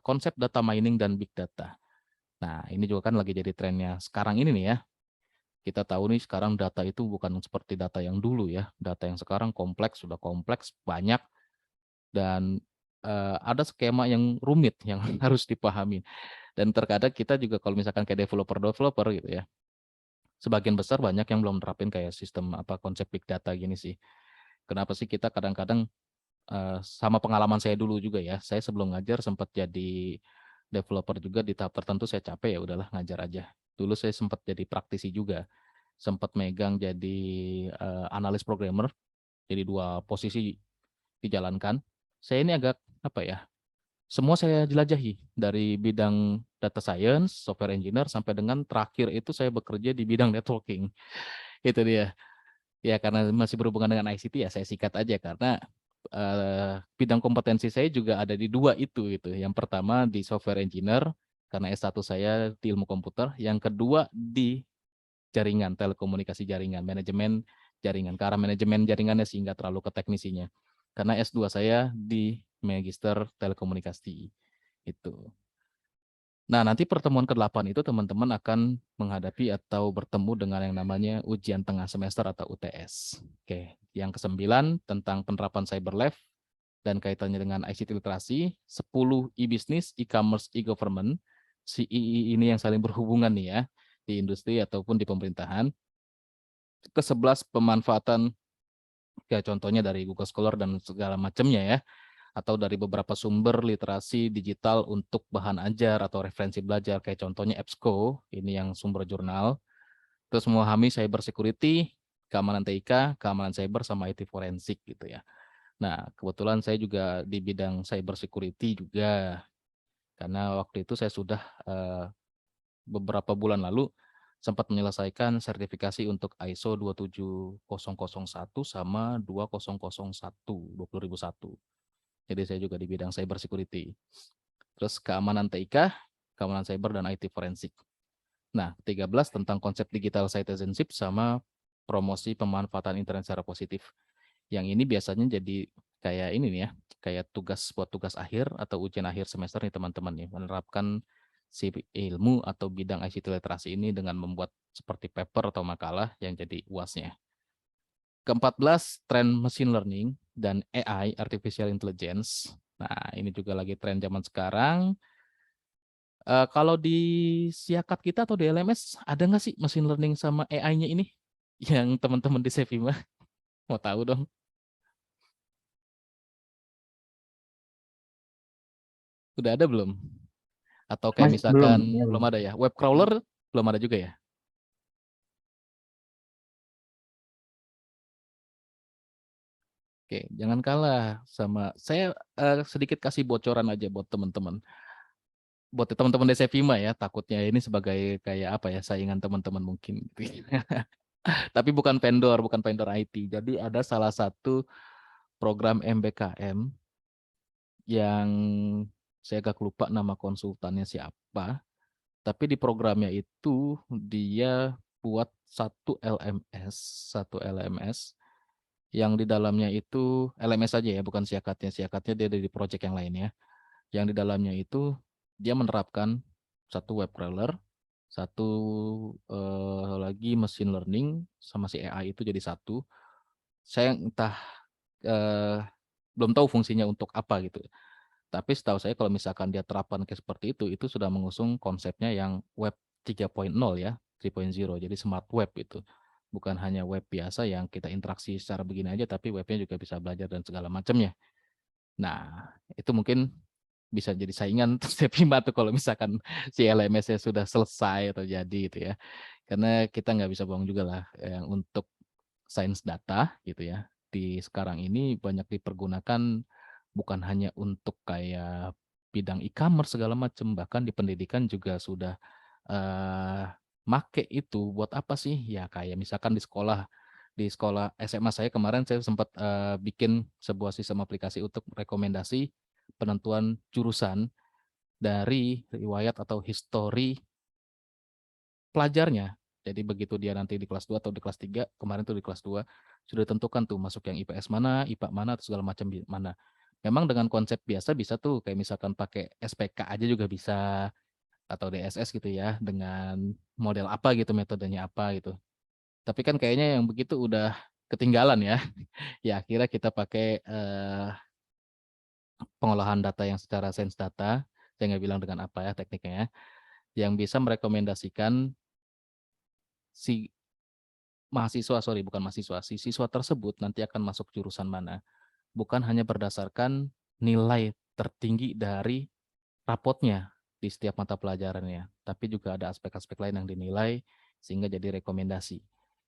konsep data mining dan big data. Nah, ini juga kan lagi jadi trennya sekarang ini nih ya. Kita tahu nih sekarang data itu bukan seperti data yang dulu ya. Data yang sekarang kompleks, sudah kompleks, banyak, dan ada skema yang rumit yang harus dipahami. Dan terkadang kita juga kalau misalkan kayak developer gitu ya, sebagian besar banyak yang belum nerapin kayak sistem konsep big data gini sih. Kenapa sih kita kadang-kadang sama pengalaman saya dulu juga ya, saya sebelum ngajar sempat jadi developer juga, di tahap tertentu saya capek ya udahlah ngajar aja. Dulu saya sempat jadi praktisi juga, sempat megang jadi analis programmer, jadi 2 posisi dijalankan. Saya ini agak semua saya jelajahi dari bidang data science, software engineer, sampai dengan terakhir itu saya bekerja di bidang networking. Itu dia. Ya karena masih berhubungan dengan ICT ya saya sikat aja karena bidang kompetensi saya juga ada di 2 itu gitu. Yang pertama di software engineer karena S1 saya di ilmu komputer, yang kedua di jaringan, telekomunikasi jaringan, manajemen jaringan. Ke arah manajemen jaringannya sih nggak terlalu ke teknisinya. Karena S2 saya di Magister Telekomunikasi itu. Nah, nanti pertemuan ke-8 itu teman-teman akan menghadapi atau bertemu dengan yang namanya ujian tengah semester atau UTS. Oke, yang ke-9 tentang penerapan CyberLab dan kaitannya dengan ICT literasi, 10 e-business, e-commerce, e-government. CII ini yang saling berhubungan nih ya di industri ataupun di pemerintahan. Ke-11 pemanfaatan kayak contohnya dari Google Scholar dan segala macamnya ya, atau dari beberapa sumber literasi digital untuk bahan ajar atau referensi belajar, kayak contohnya EBSCO, ini yang sumber jurnal. Terus memahami cyber security, keamanan TIK, keamanan cyber, sama IT forensik gitu ya. Nah, kebetulan saya juga di bidang cyber security juga, karena waktu itu saya sudah beberapa bulan lalu sempat menyelesaikan sertifikasi untuk ISO 27001 sama 2001. Jadi saya juga di bidang cyber security. Terus keamanan TIK, keamanan cyber, dan IT forensik. Nah, 13 tentang konsep digital citizenship sama promosi pemanfaatan internet secara positif. Yang ini biasanya jadi kayak ini nih ya, kayak tugas akhir atau ujian akhir semester nih teman-teman nih, menerapkan si ilmu atau bidang ICT literasi ini dengan membuat seperti paper atau makalah yang jadi UAS-nya. Ke-14, tren machine learning dan AI, artificial intelligence. Nah, ini juga lagi tren zaman sekarang. Kalau di Siakat kita atau di LMS, ada nggak sih machine learning sama AI-nya ini? Yang teman-teman di Sevima mau tahu dong. Udah ada belum? Atau kayak misalkan belum ada ya? Web crawler belum ada juga ya? Oke, jangan kalah sama saya. Sedikit kasih bocoran aja buat teman-teman. Buat teman-teman di Sevima ya, takutnya ini sebagai kayak apa ya, saingan teman-teman mungkin. Gitu. Tapi bukan vendor IT. Jadi ada salah satu program MBKM yang saya agak lupa nama konsultannya siapa. Tapi di programnya itu dia buat satu LMS yang di dalamnya itu LMS saja ya, bukan Siakatnya. Siakatnya dia ada di project yang lainnya. Yang di dalamnya itu dia menerapkan satu web crawler, satu lagi machine learning sama si AI itu jadi satu. Saya entah belum tahu fungsinya untuk apa gitu. Tapi setahu saya kalau misalkan dia terapkan kayak seperti itu sudah mengusung konsepnya yang web 3.0 ya, 3.0. Jadi smart web itu. Bukan hanya web biasa yang kita interaksi secara begini aja, tapi webnya juga bisa belajar dan segala macamnya. Nah, itu mungkin bisa jadi saingan Sevima tuh kalau misalkan si LMS-nya sudah selesai atau jadi itu ya. Karena kita nggak bisa bohong juga lah yang untuk sains data gitu ya. Di sekarang ini banyak dipergunakan bukan hanya untuk kayak bidang e-commerce segala macam, bahkan di pendidikan juga sudah make itu buat apa sih? Ya kayak misalkan di sekolah SMA saya kemarin saya sempat bikin sebuah sistem aplikasi untuk rekomendasi penentuan jurusan dari riwayat atau histori pelajarnya. Jadi begitu dia nanti di kelas 2 atau di kelas 3, kemarin tuh di kelas 2, sudah ditentukan tuh masuk yang IPS mana, IPA mana, atau segala macam mana. Memang dengan konsep biasa bisa tuh, kayak misalkan pakai SPK aja juga bisa, atau DSS gitu ya, dengan model apa gitu, metodenya apa gitu. Tapi kan kayaknya yang begitu udah ketinggalan ya. Ya akhirnya kita pakai pengolahan data yang secara sains data, saya nggak bilang dengan apa ya tekniknya ya, yang bisa merekomendasikan si si siswa tersebut nanti akan masuk jurusan mana. Bukan hanya berdasarkan nilai tertinggi dari rapotnya di setiap mata pelajarannya, tapi juga ada aspek-aspek lain yang dinilai sehingga jadi rekomendasi.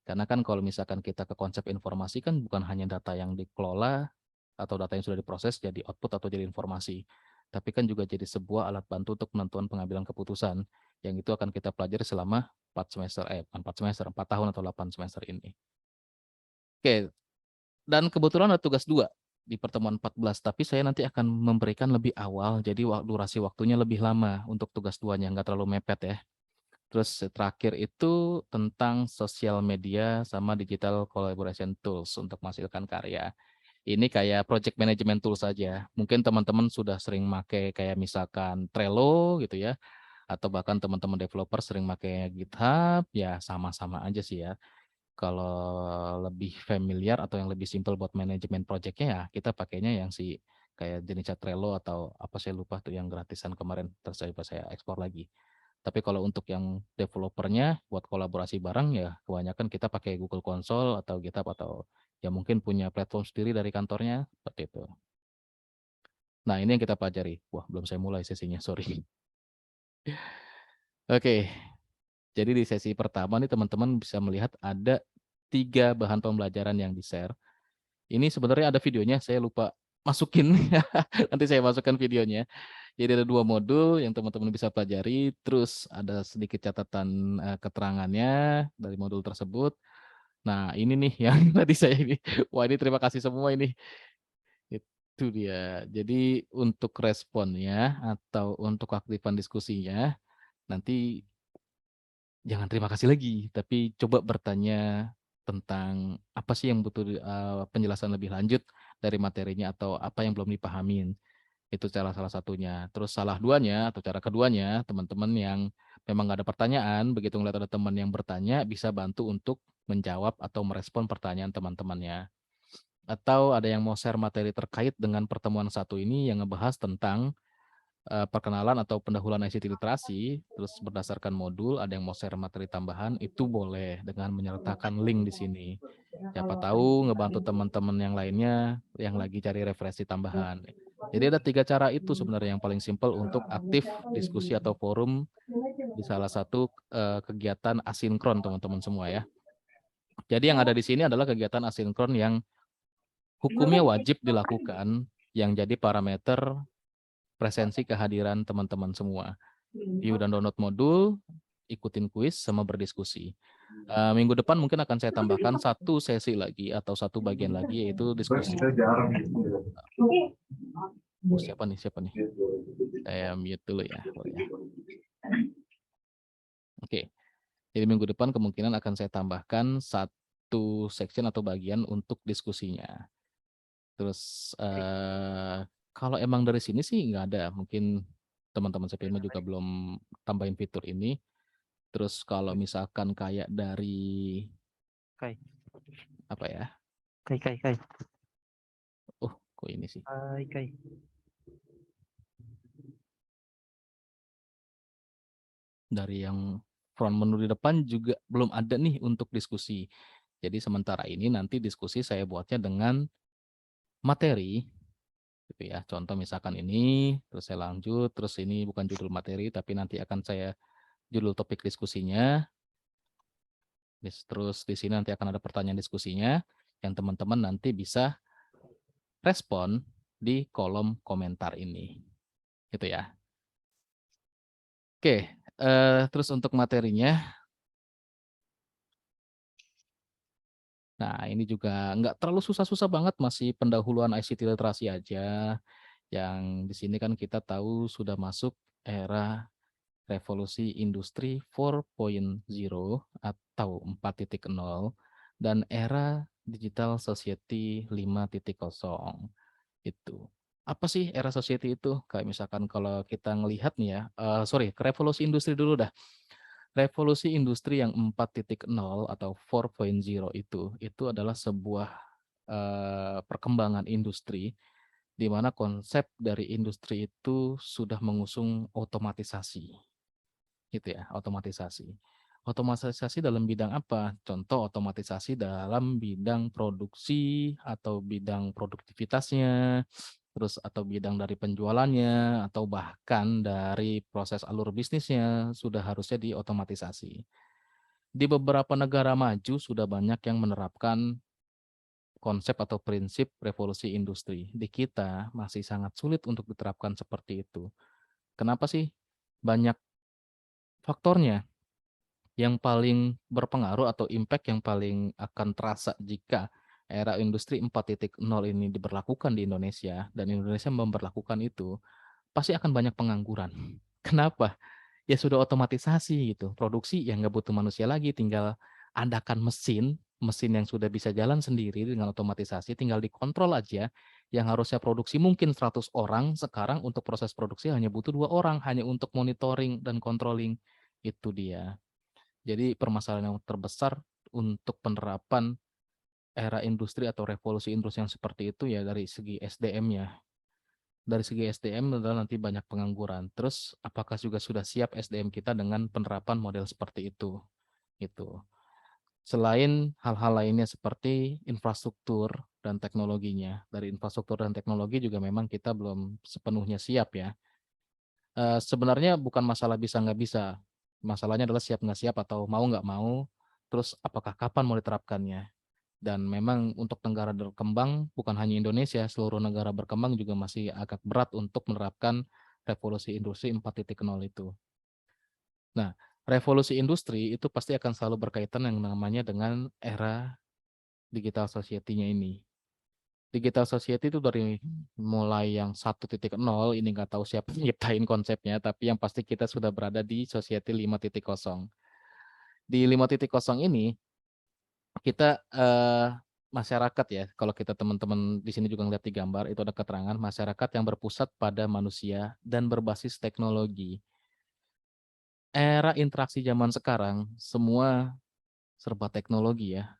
Karena kan kalau misalkan kita ke konsep informasi kan bukan hanya data yang dikelola atau data yang sudah diproses jadi output atau jadi informasi, tapi kan juga jadi sebuah alat bantu untuk penentuan pengambilan keputusan yang itu akan kita pelajari selama 4 tahun atau 8 semester ini. Oke, dan kebetulan ada tugas 2 di pertemuan 14, tapi saya nanti akan memberikan lebih awal, jadi durasi waktunya lebih lama untuk tugas 2-nya, nggak terlalu mepet ya. Terus terakhir itu tentang sosial media sama digital collaboration tools untuk menghasilkan karya. Ini kayak project management tools saja. Mungkin teman-teman sudah sering pakai kayak misalkan Trello gitu ya, atau bahkan teman-teman developer sering pakai GitHub, ya sama-sama aja sih ya. Kalau lebih familiar atau yang lebih simple buat manajemen projectnya ya kita pakainya yang si kayak jenisnya Trello atau apa saya lupa tuh yang gratisan kemarin terus saya ekspor lagi. Tapi kalau untuk yang developernya buat kolaborasi bareng ya kebanyakan kita pakai Google Console atau GitHub atau ya mungkin punya platform sendiri dari kantornya seperti itu. Nah ini yang kita pelajari. Wah belum saya mulai sesinya, sorry. Oke, jadi di sesi pertama nih teman-teman bisa melihat ada 3 bahan pembelajaran yang di-share. Ini sebenarnya ada videonya, saya lupa masukin. Nanti saya masukkan videonya. Jadi ada 2 modul yang teman-teman bisa pelajari, terus ada sedikit catatan keterangannya dari modul tersebut. Nah, ini nih yang tadi saya ini. Wah, ini terima kasih semua ini. Itu dia. Jadi untuk responnya atau untuk keaktifan diskusinya nanti jangan terima kasih lagi, tapi coba bertanya tentang apa sih yang butuh penjelasan lebih lanjut dari materinya atau apa yang belum dipahamin. Itu cara salah satunya. Terus salah duanya atau cara keduanya, teman-teman yang memang nggak ada pertanyaan, begitu ngeliat ada teman yang bertanya, bisa bantu untuk menjawab atau merespon pertanyaan teman-temannya. Atau ada yang mau share materi terkait dengan pertemuan satu ini yang ngebahas tentang perkenalan atau pendahuluan ICT literasi, terus berdasarkan modul, ada yang mau share materi tambahan, itu boleh dengan menyertakan link di sini. Siapa tahu ngebantu teman-teman yang lainnya yang lagi cari referensi tambahan. Jadi ada 3 cara itu sebenarnya yang paling simpel untuk aktif diskusi atau forum di salah satu kegiatan asinkron teman-teman semua ya. Jadi yang ada di sini adalah kegiatan asinkron yang hukumnya wajib dilakukan, yang jadi parameter presensi kehadiran teman-teman semua. View dan download modul, ikutin kuis, sama berdiskusi. Minggu depan mungkin akan saya tambahkan 1 sesi lagi atau 1 bagian lagi, yaitu diskusi. Oh, siapa nih? Saya mute dulu ya. Oke. Jadi minggu depan kemungkinan akan saya tambahkan 1 section atau bagian untuk diskusinya. Terus kalau emang dari sini sih nggak ada, mungkin teman-teman CPM juga belum tambahin fitur ini. Terus kalau misalkan kayak dari apa ya? Oh, kok ini sih? Dari yang front menu di depan juga belum ada nih untuk diskusi. Jadi sementara ini nanti diskusi saya buatnya dengan materi, gitu ya. Contoh misalkan ini, terus saya lanjut, terus ini bukan judul materi, tapi nanti akan saya judul topik diskusinya. Terus di sini nanti akan ada pertanyaan diskusinya, yang teman-teman nanti bisa respon di kolom komentar ini, gitu ya. Oke, terus untuk materinya, nah ini juga nggak terlalu susah-susah banget, masih pendahuluan ICT literasi aja. Yang di sini kan kita tahu sudah masuk era revolusi industri 4.0 atau 4.0 dan era digital society 5.0. Itu. Apa sih era society itu? Kayak misalkan kalau kita ngelihat nih ya, ke revolusi industri dulu dah. Revolusi industri yang 4.0 atau 4.0 itu adalah sebuah perkembangan industri di mana konsep dari industri itu sudah mengusung otomatisasi. Gitu ya, otomatisasi. Otomatisasi dalam bidang apa? Contoh otomatisasi dalam bidang produksi atau bidang produktivitasnya, terus atau bidang dari penjualannya, atau bahkan dari proses alur bisnisnya sudah harusnya diotomatisasi. Di beberapa negara maju sudah banyak yang menerapkan konsep atau prinsip revolusi industri. Di kita masih sangat sulit untuk diterapkan seperti itu. Kenapa sih? Banyak faktornya. Yang paling berpengaruh atau impact yang paling akan terasa jika era industri 4.0 ini diberlakukan di Indonesia dan Indonesia memberlakukan itu, pasti akan banyak pengangguran. Kenapa? Ya sudah otomatisasi gitu. Produksi yang nggak butuh manusia lagi, tinggal adakan mesin yang sudah bisa jalan sendiri dengan otomatisasi, tinggal dikontrol aja. Yang harusnya produksi mungkin 100 orang, sekarang untuk proses produksi hanya butuh 2 orang, hanya untuk monitoring dan controlling. Itu dia. Jadi permasalahan yang terbesar untuk penerapan era industri atau revolusi industri yang seperti itu ya dari segi SDM-nya. Dari segi SDM adalah nanti banyak pengangguran. Terus apakah juga sudah siap SDM kita dengan penerapan model seperti itu? Gitu. Selain hal-hal lainnya seperti infrastruktur dan teknologinya. Dari infrastruktur dan teknologi juga memang kita belum sepenuhnya siap ya. Sebenarnya bukan masalah bisa nggak bisa. Masalahnya adalah siap nggak siap atau mau nggak mau terus apakah kapan mau diterapkannya. Dan memang untuk negara berkembang, bukan hanya Indonesia, seluruh negara berkembang juga masih agak berat untuk menerapkan revolusi industri 4.0 itu. Nah, revolusi industri itu pasti akan selalu berkaitan yang namanya dengan era digital society-nya ini. Digital society itu dari mulai yang 1.0, ini nggak tahu siapa yang nyiptain konsepnya, tapi yang pasti kita sudah berada di society 5.0. Di 5.0 ini, kita masyarakat ya, kalau kita teman-teman di sini juga ngeliat di gambar, itu ada keterangan masyarakat yang berpusat pada manusia dan berbasis teknologi. Era interaksi zaman sekarang, semua serba teknologi ya.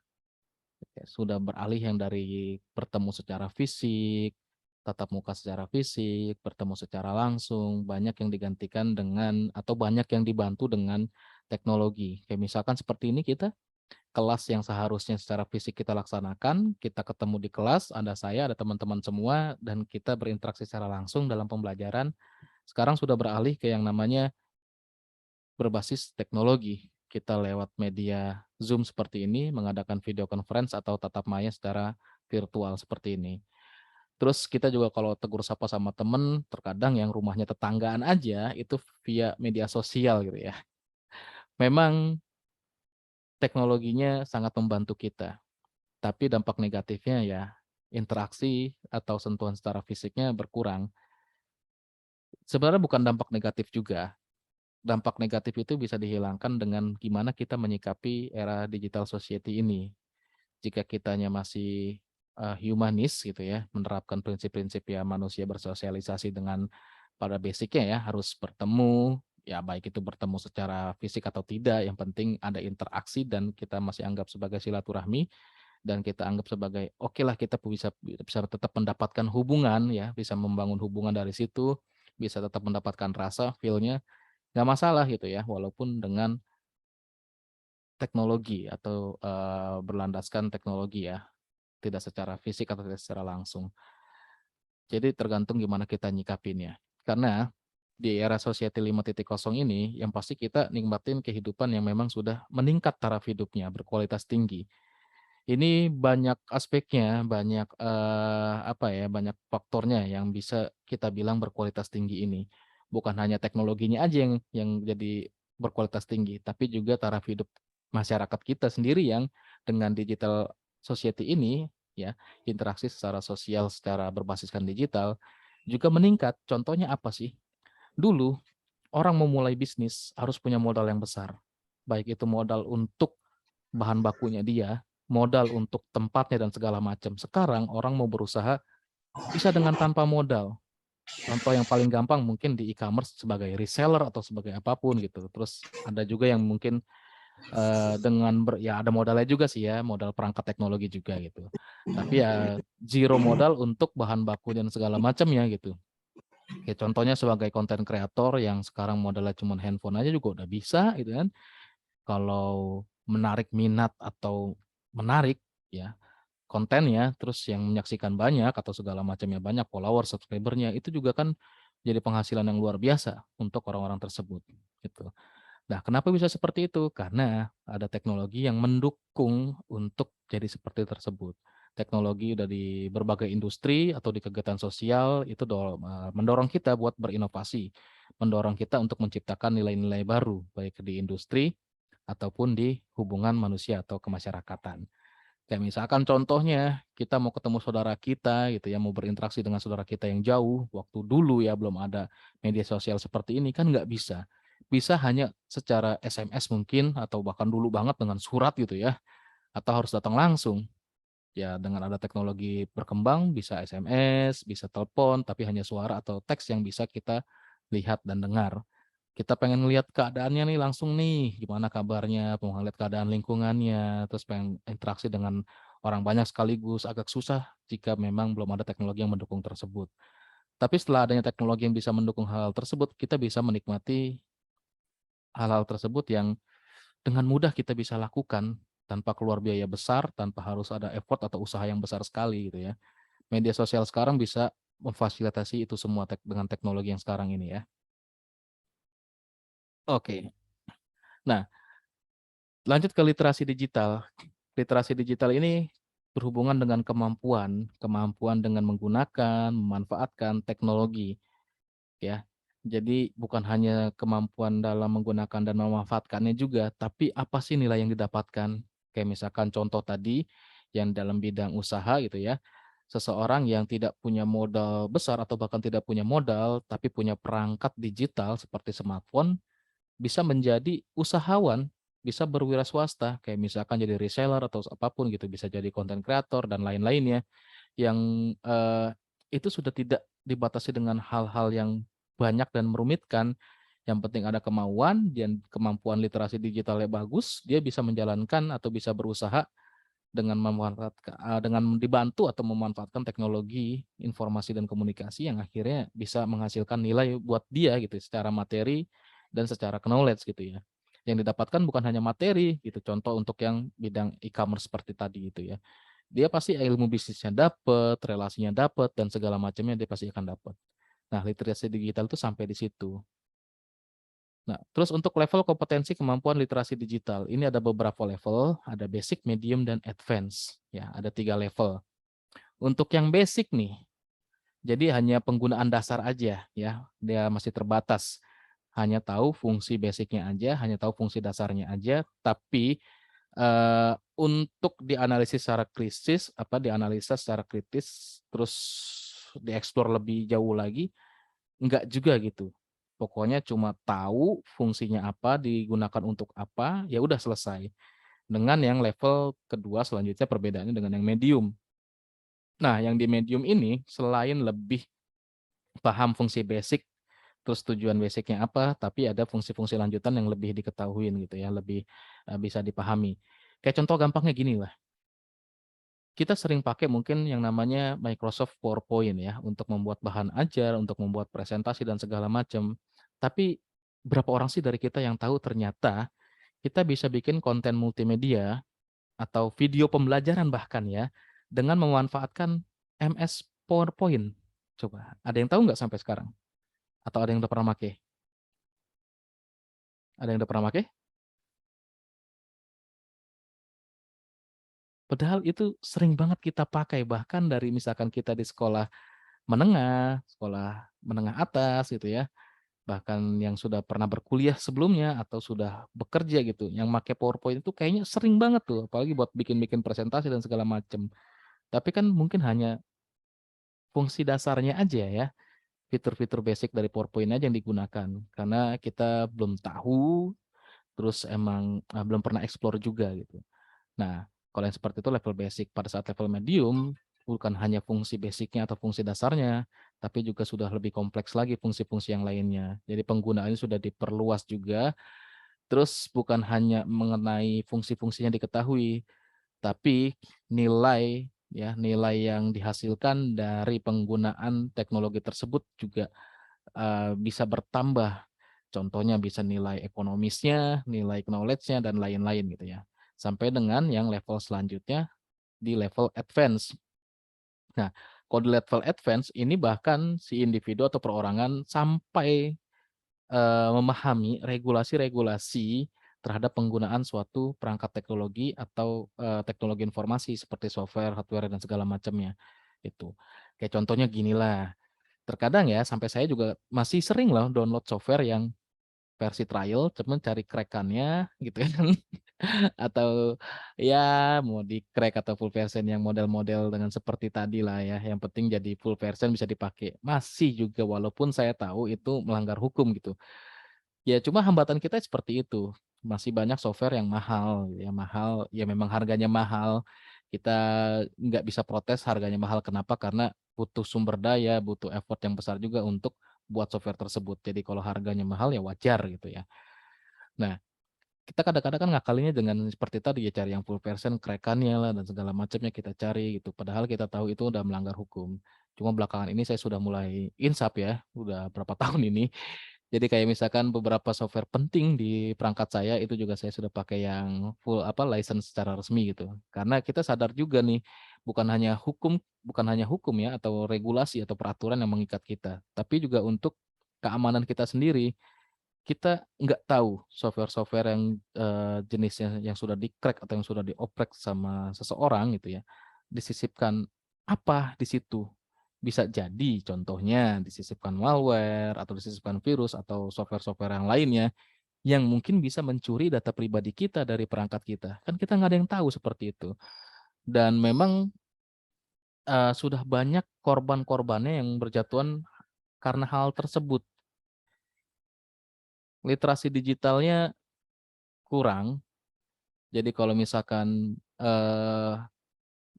Sudah beralih yang dari bertemu secara fisik, tatap muka secara fisik, bertemu secara langsung, banyak yang digantikan dengan, atau banyak yang dibantu dengan teknologi. Kayak misalkan seperti ini kita kelas yang seharusnya secara fisik kita laksanakan, kita ketemu di kelas, ada saya, ada teman-teman semua, dan kita berinteraksi secara langsung dalam pembelajaran. Sekarang sudah beralih ke yang namanya berbasis teknologi. Kita lewat media Zoom seperti ini, mengadakan video conference atau tatap maya secara virtual seperti ini. Terus kita juga kalau tegur sapa sama temen, terkadang yang rumahnya tetanggaan aja, itu via media sosial gitu ya. Memang teknologinya sangat membantu kita. Tapi dampak negatifnya ya interaksi atau sentuhan secara fisiknya berkurang. Sebenarnya bukan dampak negatif juga. Dampak negatif itu bisa dihilangkan dengan gimana kita menyikapi era digital society ini. Jika kitanya masih humanis gitu ya, menerapkan prinsip-prinsip ya manusia bersosialisasi dengan pada basicnya ya harus bertemu, ya baik itu bertemu secara fisik atau tidak, yang penting ada interaksi dan kita masih anggap sebagai silaturahmi. Dan kita anggap sebagai oke lah kita bisa tetap mendapatkan hubungan ya, bisa membangun hubungan dari situ, bisa tetap mendapatkan rasa, feel-nya, nggak masalah gitu ya, walaupun dengan teknologi atau berlandaskan teknologi ya, tidak secara fisik atau tidak secara langsung. Jadi tergantung gimana kita nyikapinnya. Karena di era society 5.0 ini, yang pasti kita nikmatin kehidupan yang memang sudah meningkat taraf hidupnya, berkualitas tinggi. Ini banyak aspeknya, banyak banyak faktornya yang bisa kita bilang berkualitas tinggi ini. Bukan hanya teknologinya aja yang jadi berkualitas tinggi, tapi juga taraf hidup masyarakat kita sendiri yang dengan digital society ini ya, interaksi secara sosial secara berbasiskan digital juga meningkat. Contohnya apa sih? Dulu orang mau mulai bisnis harus punya modal yang besar. Baik itu modal untuk bahan bakunya dia, modal untuk tempatnya dan segala macam. Sekarang orang mau berusaha bisa dengan tanpa modal. Contoh yang paling gampang mungkin di e-commerce sebagai reseller atau sebagai apapun gitu. Terus ada juga yang mungkin dengan ya ada modalnya juga sih ya, modal perangkat teknologi juga gitu. Tapi ya zero modal untuk bahan baku dan segala macamnya gitu. Kayak contohnya sebagai konten kreator yang sekarang modalnya cuma handphone aja juga udah bisa gitu kan. Kalau menarik minat atau menarik ya kontennya, terus yang menyaksikan banyak atau segala macamnya banyak, follower, subscribernya, itu juga kan jadi penghasilan yang luar biasa untuk orang-orang tersebut gitu. Nah, kenapa bisa seperti itu? Karena ada teknologi yang mendukung untuk jadi seperti tersebut. Teknologi udah di berbagai industri atau di kegiatan sosial itu mendorong kita buat berinovasi, mendorong kita untuk menciptakan nilai-nilai baru baik di industri ataupun di hubungan manusia atau kemasyarakatan. Kayak misalkan contohnya kita mau ketemu saudara kita gitu ya, mau berinteraksi dengan saudara kita yang jauh, waktu dulu ya belum ada media sosial seperti ini kan nggak bisa. Bisa hanya secara SMS mungkin atau bahkan dulu banget dengan surat gitu ya, atau harus datang langsung. Ya dengan ada teknologi berkembang bisa SMS, bisa telepon, tapi hanya suara atau teks yang bisa kita lihat dan dengar. Kita pengen lihat keadaannya nih langsung nih, gimana kabarnya, mau ngeliat keadaan lingkungannya, terus pengen interaksi dengan orang banyak sekaligus, agak susah jika memang belum ada teknologi yang mendukung tersebut. Tapi setelah adanya teknologi yang bisa mendukung hal tersebut, kita bisa menikmati hal-hal tersebut yang dengan mudah kita bisa lakukan tanpa keluar biaya besar, tanpa harus ada effort atau usaha yang besar sekali gitu ya. Media sosial sekarang bisa memfasilitasi itu semua dengan teknologi yang sekarang ini ya. Oke. Nah, Lanjut ke literasi digital. Literasi digital ini berhubungan dengan kemampuan dengan menggunakan, memanfaatkan teknologi, ya. Jadi bukan hanya kemampuan dalam menggunakan dan memanfaatkannya juga, tapi apa sih nilai yang didapatkan? Kayak misalkan contoh tadi yang dalam bidang usaha gitu ya. Seseorang yang tidak punya modal besar atau bahkan tidak punya modal tapi punya perangkat digital seperti smartphone bisa menjadi usahawan, bisa berwira swasta kayak misalkan jadi reseller atau apapun gitu, bisa jadi content creator dan lain-lainnya yang itu sudah tidak dibatasi dengan hal-hal yang banyak dan merumitkan. Yang penting ada kemauan dan kemampuan literasi digitalnya bagus, dia bisa menjalankan atau bisa berusaha dengan memanfaatkan dengan dibantu atau memanfaatkan teknologi informasi dan komunikasi yang akhirnya bisa menghasilkan nilai buat dia gitu secara materi dan secara knowledge gitu ya. Yang didapatkan bukan hanya materi gitu. Contoh untuk yang bidang e-commerce seperti tadi gitu ya. Dia pasti ilmu bisnisnya dapat, relasinya dapat dan segala macamnya dia pasti akan dapat. Nah, literasi digital itu sampai di situ. Nah, terus untuk level kompetensi kemampuan literasi digital, ini ada beberapa level, ada basic, medium, dan advance. Ya, ada 3 level. Untuk yang basic nih, jadi hanya penggunaan dasar aja ya, dia masih terbatas. Hanya tahu fungsi basicnya aja, hanya tahu fungsi dasarnya aja, tapi untuk dianalisis secara kritis, dianalisa secara kritis, terus dieksplor lebih jauh lagi, enggak juga gitu. Pokoknya cuma tahu fungsinya apa, digunakan untuk apa, ya udah selesai. Dengan yang level kedua selanjutnya perbedaannya dengan yang medium. Nah, yang di medium ini selain lebih paham fungsi basic, terus tujuan basicnya apa, tapi ada fungsi-fungsi lanjutan yang lebih diketahui gitu ya, lebih bisa dipahami. Kayak contoh gampangnya gini lah. Kita sering pakai mungkin yang namanya Microsoft PowerPoint ya, untuk membuat bahan ajar, untuk membuat presentasi dan segala macam. Tapi berapa orang sih dari kita yang tahu ternyata kita bisa bikin konten multimedia atau video pembelajaran bahkan ya, dengan memanfaatkan MS PowerPoint. Coba, ada yang tahu nggak sampai sekarang? Atau ada yang udah pernah pakai? Ada yang udah pernah pakai? Padahal itu sering banget kita pakai, bahkan dari misalkan kita di sekolah menengah atas gitu ya, bahkan yang sudah pernah berkuliah sebelumnya atau sudah bekerja gitu, yang pakai PowerPoint itu kayaknya sering banget tuh, apalagi buat bikin-bikin presentasi dan segala macam. Tapi kan mungkin hanya fungsi dasarnya aja ya, fitur-fitur basic dari PowerPoint aja yang digunakan, karena kita belum tahu, terus emang belum pernah explore juga gitu. Nah, kalau yang seperti itu level basic. Pada saat level medium, bukan hanya fungsi basicnya atau fungsi dasarnya, tapi juga sudah lebih kompleks lagi fungsi-fungsi yang lainnya. Jadi penggunaannya sudah diperluas juga, terus bukan hanya mengenai fungsi-fungsinya diketahui, tapi nilai yang dihasilkan dari penggunaan teknologi tersebut juga bisa bertambah. Contohnya bisa nilai ekonomisnya, nilai knowledge-nya, dan lain-lain gitu ya. Sampai dengan yang level selanjutnya di level advance. Nah, kalau di level advance ini bahkan si individu atau perorangan sampai memahami regulasi-regulasi terhadap penggunaan suatu perangkat teknologi atau teknologi informasi seperti software, hardware, dan segala macamnya. Itu. Kayak contohnya ginilah. Terkadang ya, sampai saya juga masih sering loh download software yang versi trial, cuman cari crack-annya gitu kan. Atau ya mau di-crack atau full version yang model-model dengan seperti tadi lah ya. Yang penting jadi full version bisa dipakai. Masih juga walaupun saya tahu itu melanggar hukum gitu. Ya cuma hambatan kita seperti itu. Masih banyak software yang mahal, ya memang harganya mahal. Kita nggak bisa protes harganya mahal. Kenapa? Karena butuh sumber daya, butuh effort yang besar juga untuk buat software tersebut. Jadi kalau harganya mahal ya wajar gitu ya. Nah, kita kadang-kadang kan ngakalinnya dengan seperti tadi ya, cari yang full version, crack-annya lah dan segala macamnya kita cari gitu. Padahal kita tahu itu udah melanggar hukum. Cuma belakangan ini saya sudah mulai insaf ya, udah berapa tahun ini. Jadi kayak misalkan beberapa software penting di perangkat saya itu juga saya sudah pakai yang full license secara resmi gitu. Karena kita sadar juga nih, bukan hanya hukum ya atau regulasi atau peraturan yang mengikat kita, tapi juga untuk keamanan kita sendiri. kita nggak tahu software-software yang jenisnya yang sudah di-crack atau yang sudah dioprek sama seseorang gitu ya, disisipkan apa di situ. Bisa jadi contohnya disisipkan malware atau disisipkan virus atau software-software yang lainnya yang mungkin bisa mencuri data pribadi kita dari perangkat kita. Kan kita nggak ada yang tahu seperti itu. Dan memang sudah banyak korban-korbannya yang berjatuhan karena hal tersebut. Literasi digitalnya kurang. Jadi kalau misalkan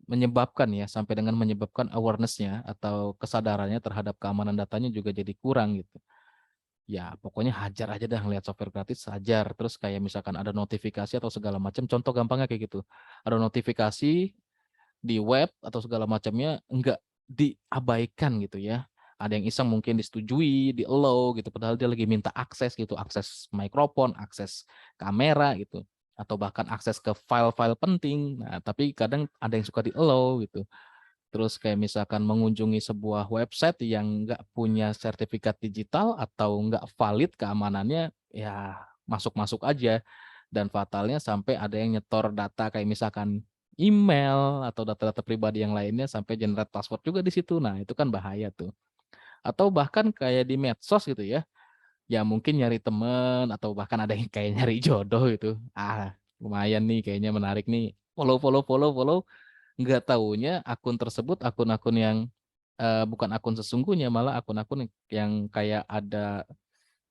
menyebabkan ya sampai dengan menyebabkan awareness-nya atau kesadarannya terhadap keamanan datanya juga jadi kurang gitu. Ya pokoknya hajar aja dah ngelihat software gratis, hajar. Terus kayak misalkan ada notifikasi atau segala macam, contoh gampangnya kayak gitu. Ada notifikasi di web atau segala macamnya enggak diabaikan gitu ya. Ada yang iseng mungkin disetujui, di allow gitu, padahal dia lagi minta akses gitu, akses mikrofon, akses kamera gitu, atau bahkan akses ke file-file penting. Nah, tapi kadang ada yang suka di allow gitu. Terus kayak misalkan mengunjungi sebuah website yang nggak punya sertifikat digital atau nggak valid keamanannya, ya masuk-masuk aja. Dan fatalnya sampai ada yang nyetor data kayak misalkan email atau data-data pribadi yang lainnya sampai generate password juga di situ. Nah, itu kan bahaya tuh. Atau bahkan kayak di medsos gitu ya, ya mungkin nyari temen atau bahkan ada yang kayak nyari jodoh gitu. Ah, lumayan nih kayaknya menarik nih. Follow, follow, follow, follow. Nggak taunya akun tersebut akun-akun yang bukan akun sesungguhnya, malah akun-akun yang kayak ada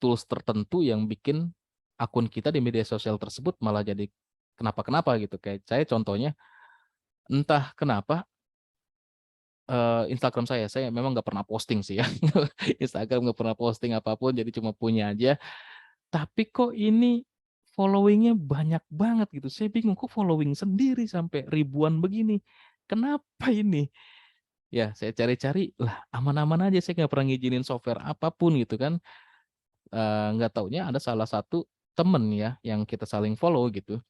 tools tertentu yang bikin akun kita di media sosial tersebut malah jadi kenapa-kenapa gitu. Kayak saya contohnya, entah kenapa Instagram saya memang nggak pernah posting sih ya. Instagram nggak pernah posting apapun, jadi cuma punya aja. Tapi kok ini following-nya banyak banget gitu. Saya bingung kok following sendiri sampai ribuan begini. Kenapa ini? Ya, saya cari-cari, lah aman-aman aja, saya nggak pernah ngizinin software apapun gitu kan. Nggak taunya ada salah satu temen ya, yang kita saling follow gitu.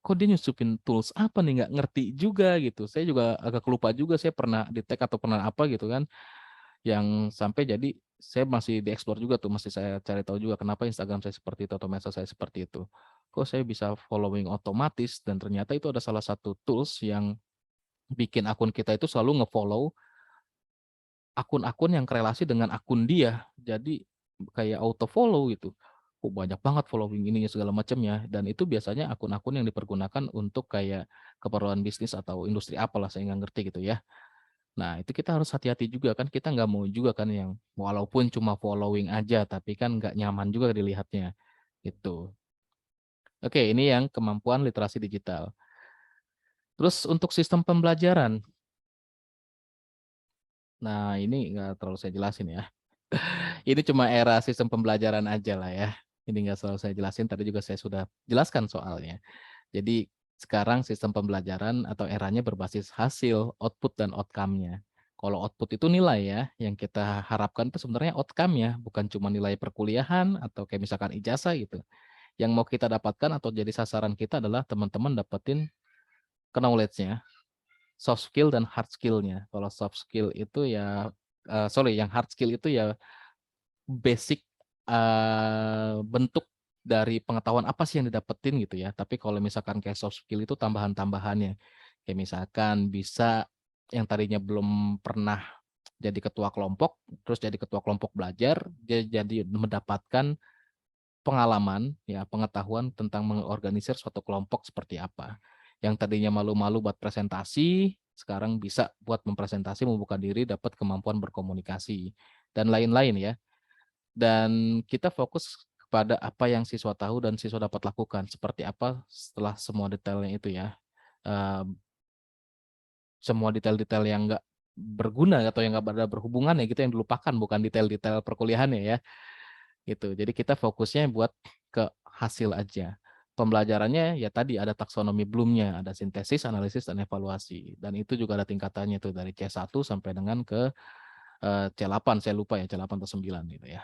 Kok dia nyusupin tools apa nih, nggak ngerti juga gitu. Saya juga agak lupa juga, saya pernah di-tag atau pernah apa gitu kan. Yang sampai jadi saya masih di-explore juga tuh, masih saya cari tahu juga kenapa Instagram saya seperti itu atau medsos saya seperti itu. Kok saya bisa following otomatis dan ternyata itu ada salah satu tools yang bikin akun kita itu selalu nge-follow akun-akun yang korelasi dengan akun dia. Jadi kayak auto follow gitu. Kok banyak banget following ininya segala macamnya, dan itu biasanya akun-akun yang dipergunakan untuk kayak keperluan bisnis atau industri apalah saya nggak ngerti gitu ya. Nah, itu kita harus hati-hati juga kan, kita nggak mau juga kan yang walaupun cuma following aja tapi kan nggak nyaman juga dilihatnya gitu. Oke, ini yang kemampuan literasi digital. Terus untuk sistem pembelajaran. Nah, ini nggak terlalu saya jelasin ya. Ini cuma era sistem pembelajaran aja lah ya. Ini nggak selalu saya jelasin, tadi juga saya sudah jelaskan soalnya. Jadi sekarang sistem pembelajaran atau eranya berbasis hasil, output, dan outcome-nya. Kalau output itu nilai ya, yang kita harapkan itu sebenarnya outcome-nya, bukan cuma nilai perkuliahan atau kayak misalkan ijazah gitu. Yang mau kita dapatkan atau jadi sasaran kita adalah teman-teman dapetin knowledge-nya, soft skill dan hard skill-nya. Kalau soft skill itu ya, yang hard skill itu ya basic bentuk dari pengetahuan apa sih yang didapetin gitu ya. Tapi kalau misalkan kayak soft skill itu tambahan-tambahannya. Kayak misalkan bisa yang tadinya belum pernah jadi ketua kelompok, terus jadi ketua kelompok belajar, dia jadi mendapatkan pengalaman, ya pengetahuan tentang mengorganisir suatu kelompok seperti apa. Yang tadinya malu-malu buat presentasi, sekarang bisa buat mempresentasi, membuka diri, dapat kemampuan berkomunikasi, dan lain-lain ya. Dan kita fokus kepada apa yang siswa tahu dan siswa dapat lakukan, seperti apa setelah semua detailnya itu ya. Semua detail-detail yang nggak berguna atau yang nggak ada berhubungan ya gitu yang dilupakan, bukan detail-detail perkuliahannya ya. Gitu. Jadi kita fokusnya buat ke hasil aja. Pembelajarannya ya tadi ada taksonomi Bloom-nya, ada sintesis, analisis, dan evaluasi. Dan itu juga ada tingkatannya tuh dari C1 sampai dengan ke C8, saya lupa ya, C8 atau 9 gitu ya.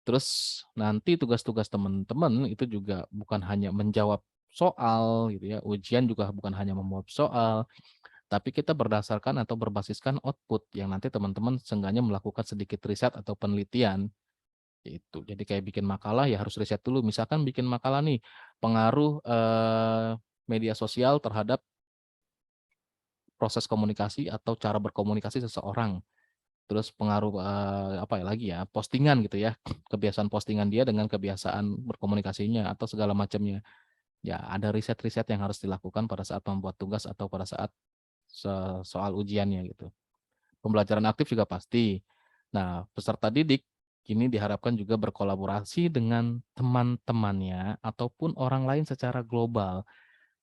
Terus nanti tugas-tugas teman-teman itu juga bukan hanya menjawab soal gitu ya, ujian juga bukan hanya menjawab soal, tapi kita berdasarkan atau berbasiskan output yang nanti teman-teman seenggaknya melakukan sedikit riset atau penelitian Itu. Jadi kayak bikin makalah ya harus riset dulu. Misalkan bikin makalah nih, pengaruh media sosial terhadap proses komunikasi atau cara berkomunikasi seseorang. Terus pengaruh apa ya lagi ya, postingan gitu ya, kebiasaan postingan dia dengan kebiasaan berkomunikasinya atau segala macamnya. Ya ada riset-riset yang harus dilakukan pada saat membuat tugas atau pada saat soal ujiannya gitu. Pembelajaran aktif juga pasti. Nah, peserta didik kini diharapkan juga berkolaborasi dengan teman-temannya ataupun orang lain secara global.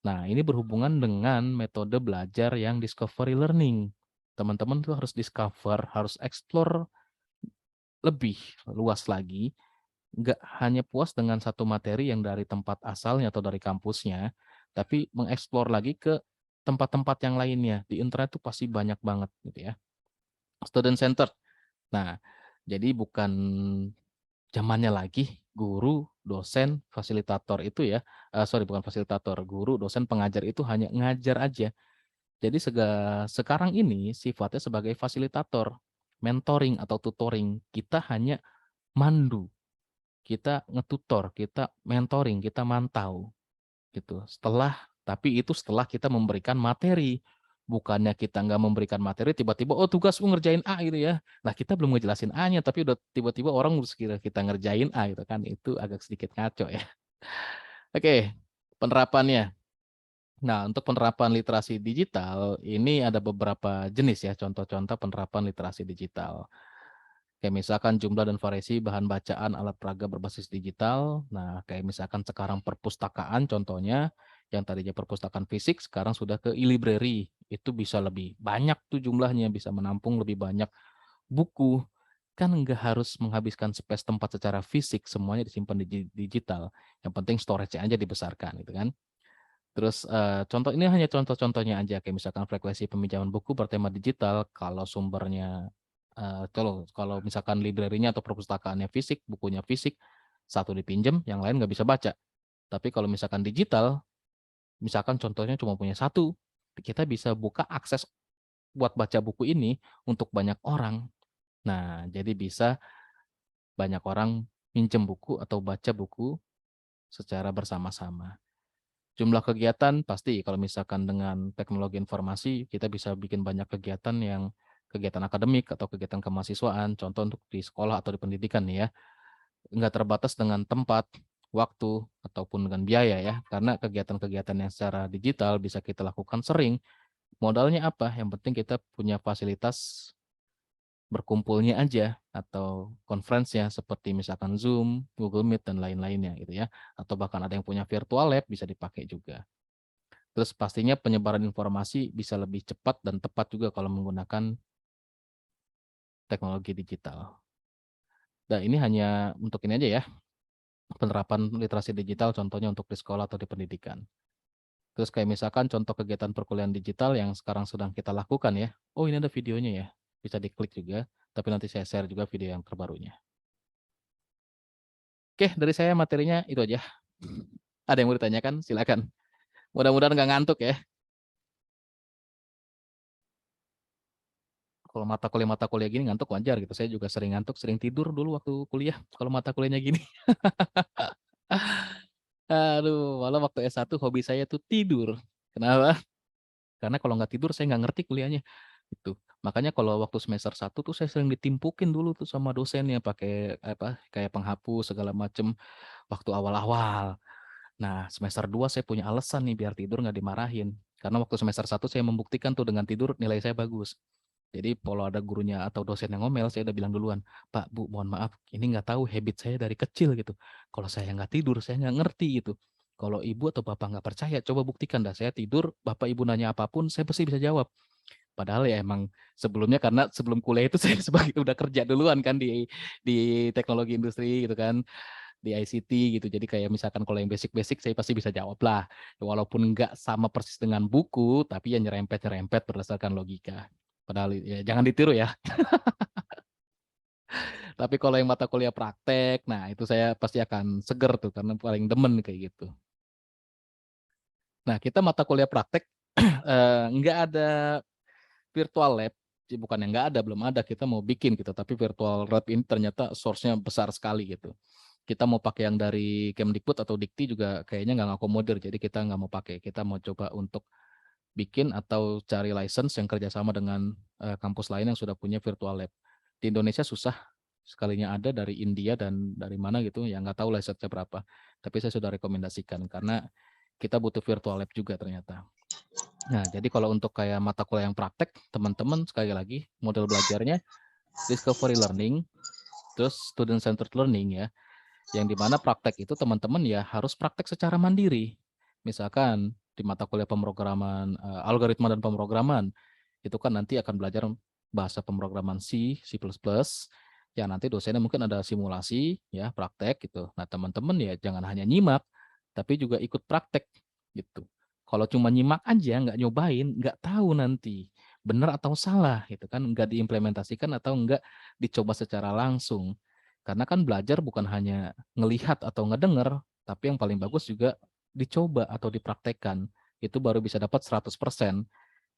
Nah, ini berhubungan dengan metode belajar yang discovery learning. Teman-teman tuh harus discover, harus explore lebih luas lagi, nggak hanya puas dengan satu materi yang dari tempat asalnya atau dari kampusnya, tapi mengeksplor lagi ke tempat-tempat yang lainnya. Di internet tuh pasti banyak banget gitu ya. Student centered. Nah, jadi bukan zamannya lagi guru, dosen, fasilitator itu ya. Sorry, bukan fasilitator, guru, dosen, pengajar itu hanya ngajar aja. Jadi sekarang ini sifatnya sebagai fasilitator, mentoring atau tutoring. Kita hanya mandu, kita ngetutor, kita mentoring, kita mantau gitu. Tapi itu setelah kita memberikan materi. Bukannya kita nggak memberikan materi, tiba-tiba oh tugas ngerjain A gitu ya. Nah kita belum ngejelasin A-nya, tapi udah tiba-tiba orang kira kita ngerjain A gitu kan. Itu agak sedikit ngaco ya. Oke, penerapannya. Nah, untuk penerapan literasi digital, ini ada beberapa jenis ya, contoh-contoh penerapan literasi digital. Kayak misalkan jumlah dan variasi bahan bacaan alat peraga berbasis digital. Nah, kayak misalkan sekarang perpustakaan contohnya, yang tadinya perpustakaan fisik, sekarang sudah ke e-library. Itu bisa lebih banyak tuh jumlahnya, bisa menampung lebih banyak buku. Kan nggak harus menghabiskan space tempat secara fisik, semuanya disimpan di digital. Yang penting storage-nya aja dibesarkan gitu kan. Terus contoh ini hanya contoh-contohnya aja, kayak misalkan frekuensi peminjaman buku bertema digital, kalau sumbernya kalau misalkan library-nya atau perpustakaannya fisik, bukunya fisik, satu dipinjam, yang lain nggak bisa baca. Tapi kalau misalkan digital, misalkan contohnya cuma punya satu, kita bisa buka akses buat baca buku ini untuk banyak orang. Nah, jadi bisa banyak orang minjem buku atau baca buku secara bersama-sama. Jumlah kegiatan pasti kalau misalkan dengan teknologi informasi kita bisa bikin banyak kegiatan yang kegiatan akademik atau kegiatan kemahasiswaan, contoh untuk di sekolah atau di pendidikan nih ya. Nggak terbatas dengan tempat, waktu, ataupun dengan biaya ya, karena kegiatan-kegiatan yang secara digital bisa kita lakukan sering. Modalnya apa? Yang penting kita punya fasilitas berkumpulnya aja atau conference-nya seperti misalkan Zoom, Google Meet, dan lain-lainnya gitu ya. Atau bahkan ada yang punya virtual lab bisa dipakai juga. Terus pastinya penyebaran informasi bisa lebih cepat dan tepat juga kalau menggunakan teknologi digital. Dan ini hanya untuk ini aja ya, penerapan literasi digital contohnya untuk di sekolah atau di pendidikan. Terus kayak misalkan contoh kegiatan perkuliahan digital yang sekarang sedang kita lakukan ya. Oh ini ada videonya ya, bisa diklik juga, tapi nanti saya share juga video yang terbarunya. Oke, dari saya materinya itu aja. Ada yang mau ditanyakan? Silakan. Mudah-mudahan nggak ngantuk ya. Kalau mata kuliah gini ngantuk wajar gitu. Saya juga sering ngantuk, sering tidur dulu waktu kuliah. Kalau mata kuliahnya gini. Aduh, malah waktu S1 hobi saya tuh tidur. Kenapa? Karena kalau nggak tidur saya nggak ngerti kuliahnya. Itu. Makanya kalau waktu semester 1 tuh saya sering ditimpukin dulu tuh sama dosennya pakai apa kayak penghapus segala macem waktu awal-awal. Nah, semester 2 saya punya alasan nih biar tidur nggak dimarahin. Karena waktu semester 1 saya membuktikan tuh dengan tidur nilai saya bagus. Jadi kalau ada gurunya atau dosen yang ngomel, saya udah bilang duluan, Pak, Bu, mohon maaf, ini nggak tahu habit saya dari kecil gitu. Kalau saya nggak tidur, saya nggak ngerti gitu. Kalau ibu atau bapak nggak percaya, coba buktikan dah. Saya tidur, bapak ibu nanya apapun, saya pasti bisa jawab. Padahal ya emang sebelumnya karena sebelum kuliah itu saya sebagai udah kerja duluan kan di teknologi industri gitu kan, di ICT gitu. Jadi kayak misalkan kalau yang basic-basic saya pasti bisa jawab lah. Walaupun nggak sama persis dengan buku, tapi ya nyerempet-nyerempet berdasarkan logika. Padahal ya jangan ditiru ya. Tapi kalau yang mata kuliah praktek, nah itu saya pasti akan seger tuh karena paling demen kayak gitu. Nah kita mata kuliah praktek nggak ada virtual lab, bukan yang nggak ada, belum ada, kita mau bikin gitu, tapi virtual lab ini ternyata source-nya besar sekali gitu. Kita mau pakai yang dari Kemdikbud atau Dikti juga kayaknya nggak ngakomodir, jadi kita nggak mau pakai. Kita mau coba untuk bikin atau cari license yang kerjasama dengan kampus lain yang sudah punya virtual lab. Di Indonesia susah, sekalinya ada dari India dan dari mana gitu, yang nggak tahu license-nya berapa. Tapi saya sudah rekomendasikan karena kita butuh virtual lab juga ternyata. Nah, jadi kalau untuk kayak mata kuliah yang praktek, teman-teman sekali lagi model belajarnya discovery learning, terus student centered learning ya, yang dimana praktek itu teman-teman ya harus praktek secara mandiri. Misalkan di mata kuliah pemrograman, algoritma dan pemrograman, itu kan nanti akan belajar bahasa pemrograman C, C++, ya nanti dosennya mungkin ada simulasi ya praktek gitu. Nah teman-teman ya jangan hanya nyimak, tapi juga ikut praktek gitu. Kalau cuma nyimak aja, nggak nyobain, nggak tahu nanti benar atau salah, gitu kan, nggak diimplementasikan atau nggak dicoba secara langsung. Karena kan belajar bukan hanya ngelihat atau ngedenger, tapi yang paling bagus juga dicoba atau dipraktekkan. Itu baru bisa dapat 100%.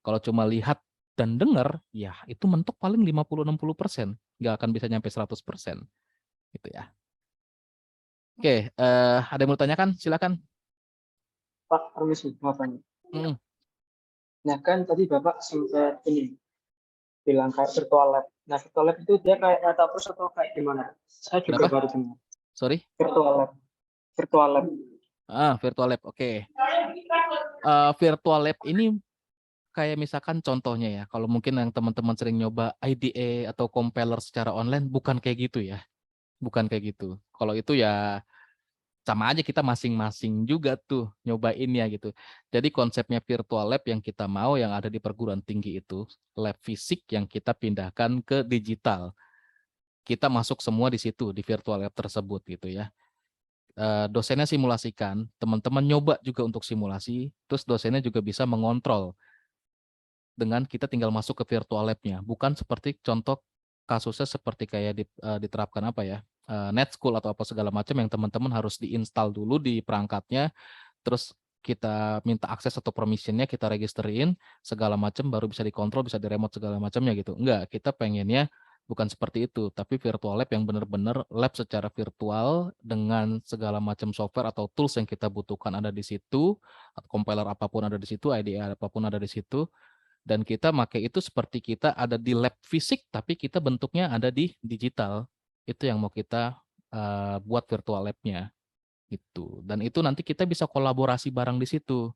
Kalau cuma lihat dan dengar, ya itu mentok paling 50-60%, nggak akan bisa nyampe 100%. Gitu ya. Oke, ada yang mau tanyakan? Silakan. Pak, permisi, mau tanya. Hmm. Nah kan tadi Bapak sempat ini bilang kayak virtual lab. Nah virtual lab itu dia kayak metaverse atau kayak gimana? Saya juga baru dengar. Sorry? Virtual lab. Virtual lab. Virtual lab, oke. Virtual lab ini kayak misalkan contohnya ya, kalau mungkin yang teman-teman sering nyoba IDE atau compiler secara online, bukan kayak gitu ya. Bukan kayak gitu. Kalau itu ya sama aja kita masing-masing juga tuh nyobainnya gitu. Jadi konsepnya virtual lab yang kita mau yang ada di perguruan tinggi itu lab fisik yang kita pindahkan ke digital. Kita masuk semua di situ di virtual lab tersebut gitu ya. Dosennya simulasikan, teman-teman nyoba juga untuk simulasi, terus dosennya juga bisa mengontrol dengan kita tinggal masuk ke virtual lab-nya. Bukan seperti contoh kasusnya seperti kayak diterapkan apa ya, NetSchool atau apa segala macam yang teman-teman harus diinstal dulu di perangkatnya, terus kita minta akses atau permissionnya kita registerin segala macam baru bisa dikontrol, bisa diremote segala macamnya gitu. Enggak, kita pengennya bukan seperti itu, tapi virtual lab yang benar-benar lab secara virtual dengan segala macam software atau tools yang kita butuhkan ada di situ, atau compiler apapun ada di situ, IDE apapun ada di situ. Dan kita pakai itu seperti kita ada di lab fisik, tapi kita bentuknya ada di digital. Itu yang mau kita buat virtual lab-nya. Gitu. Dan itu nanti kita bisa kolaborasi bareng di situ.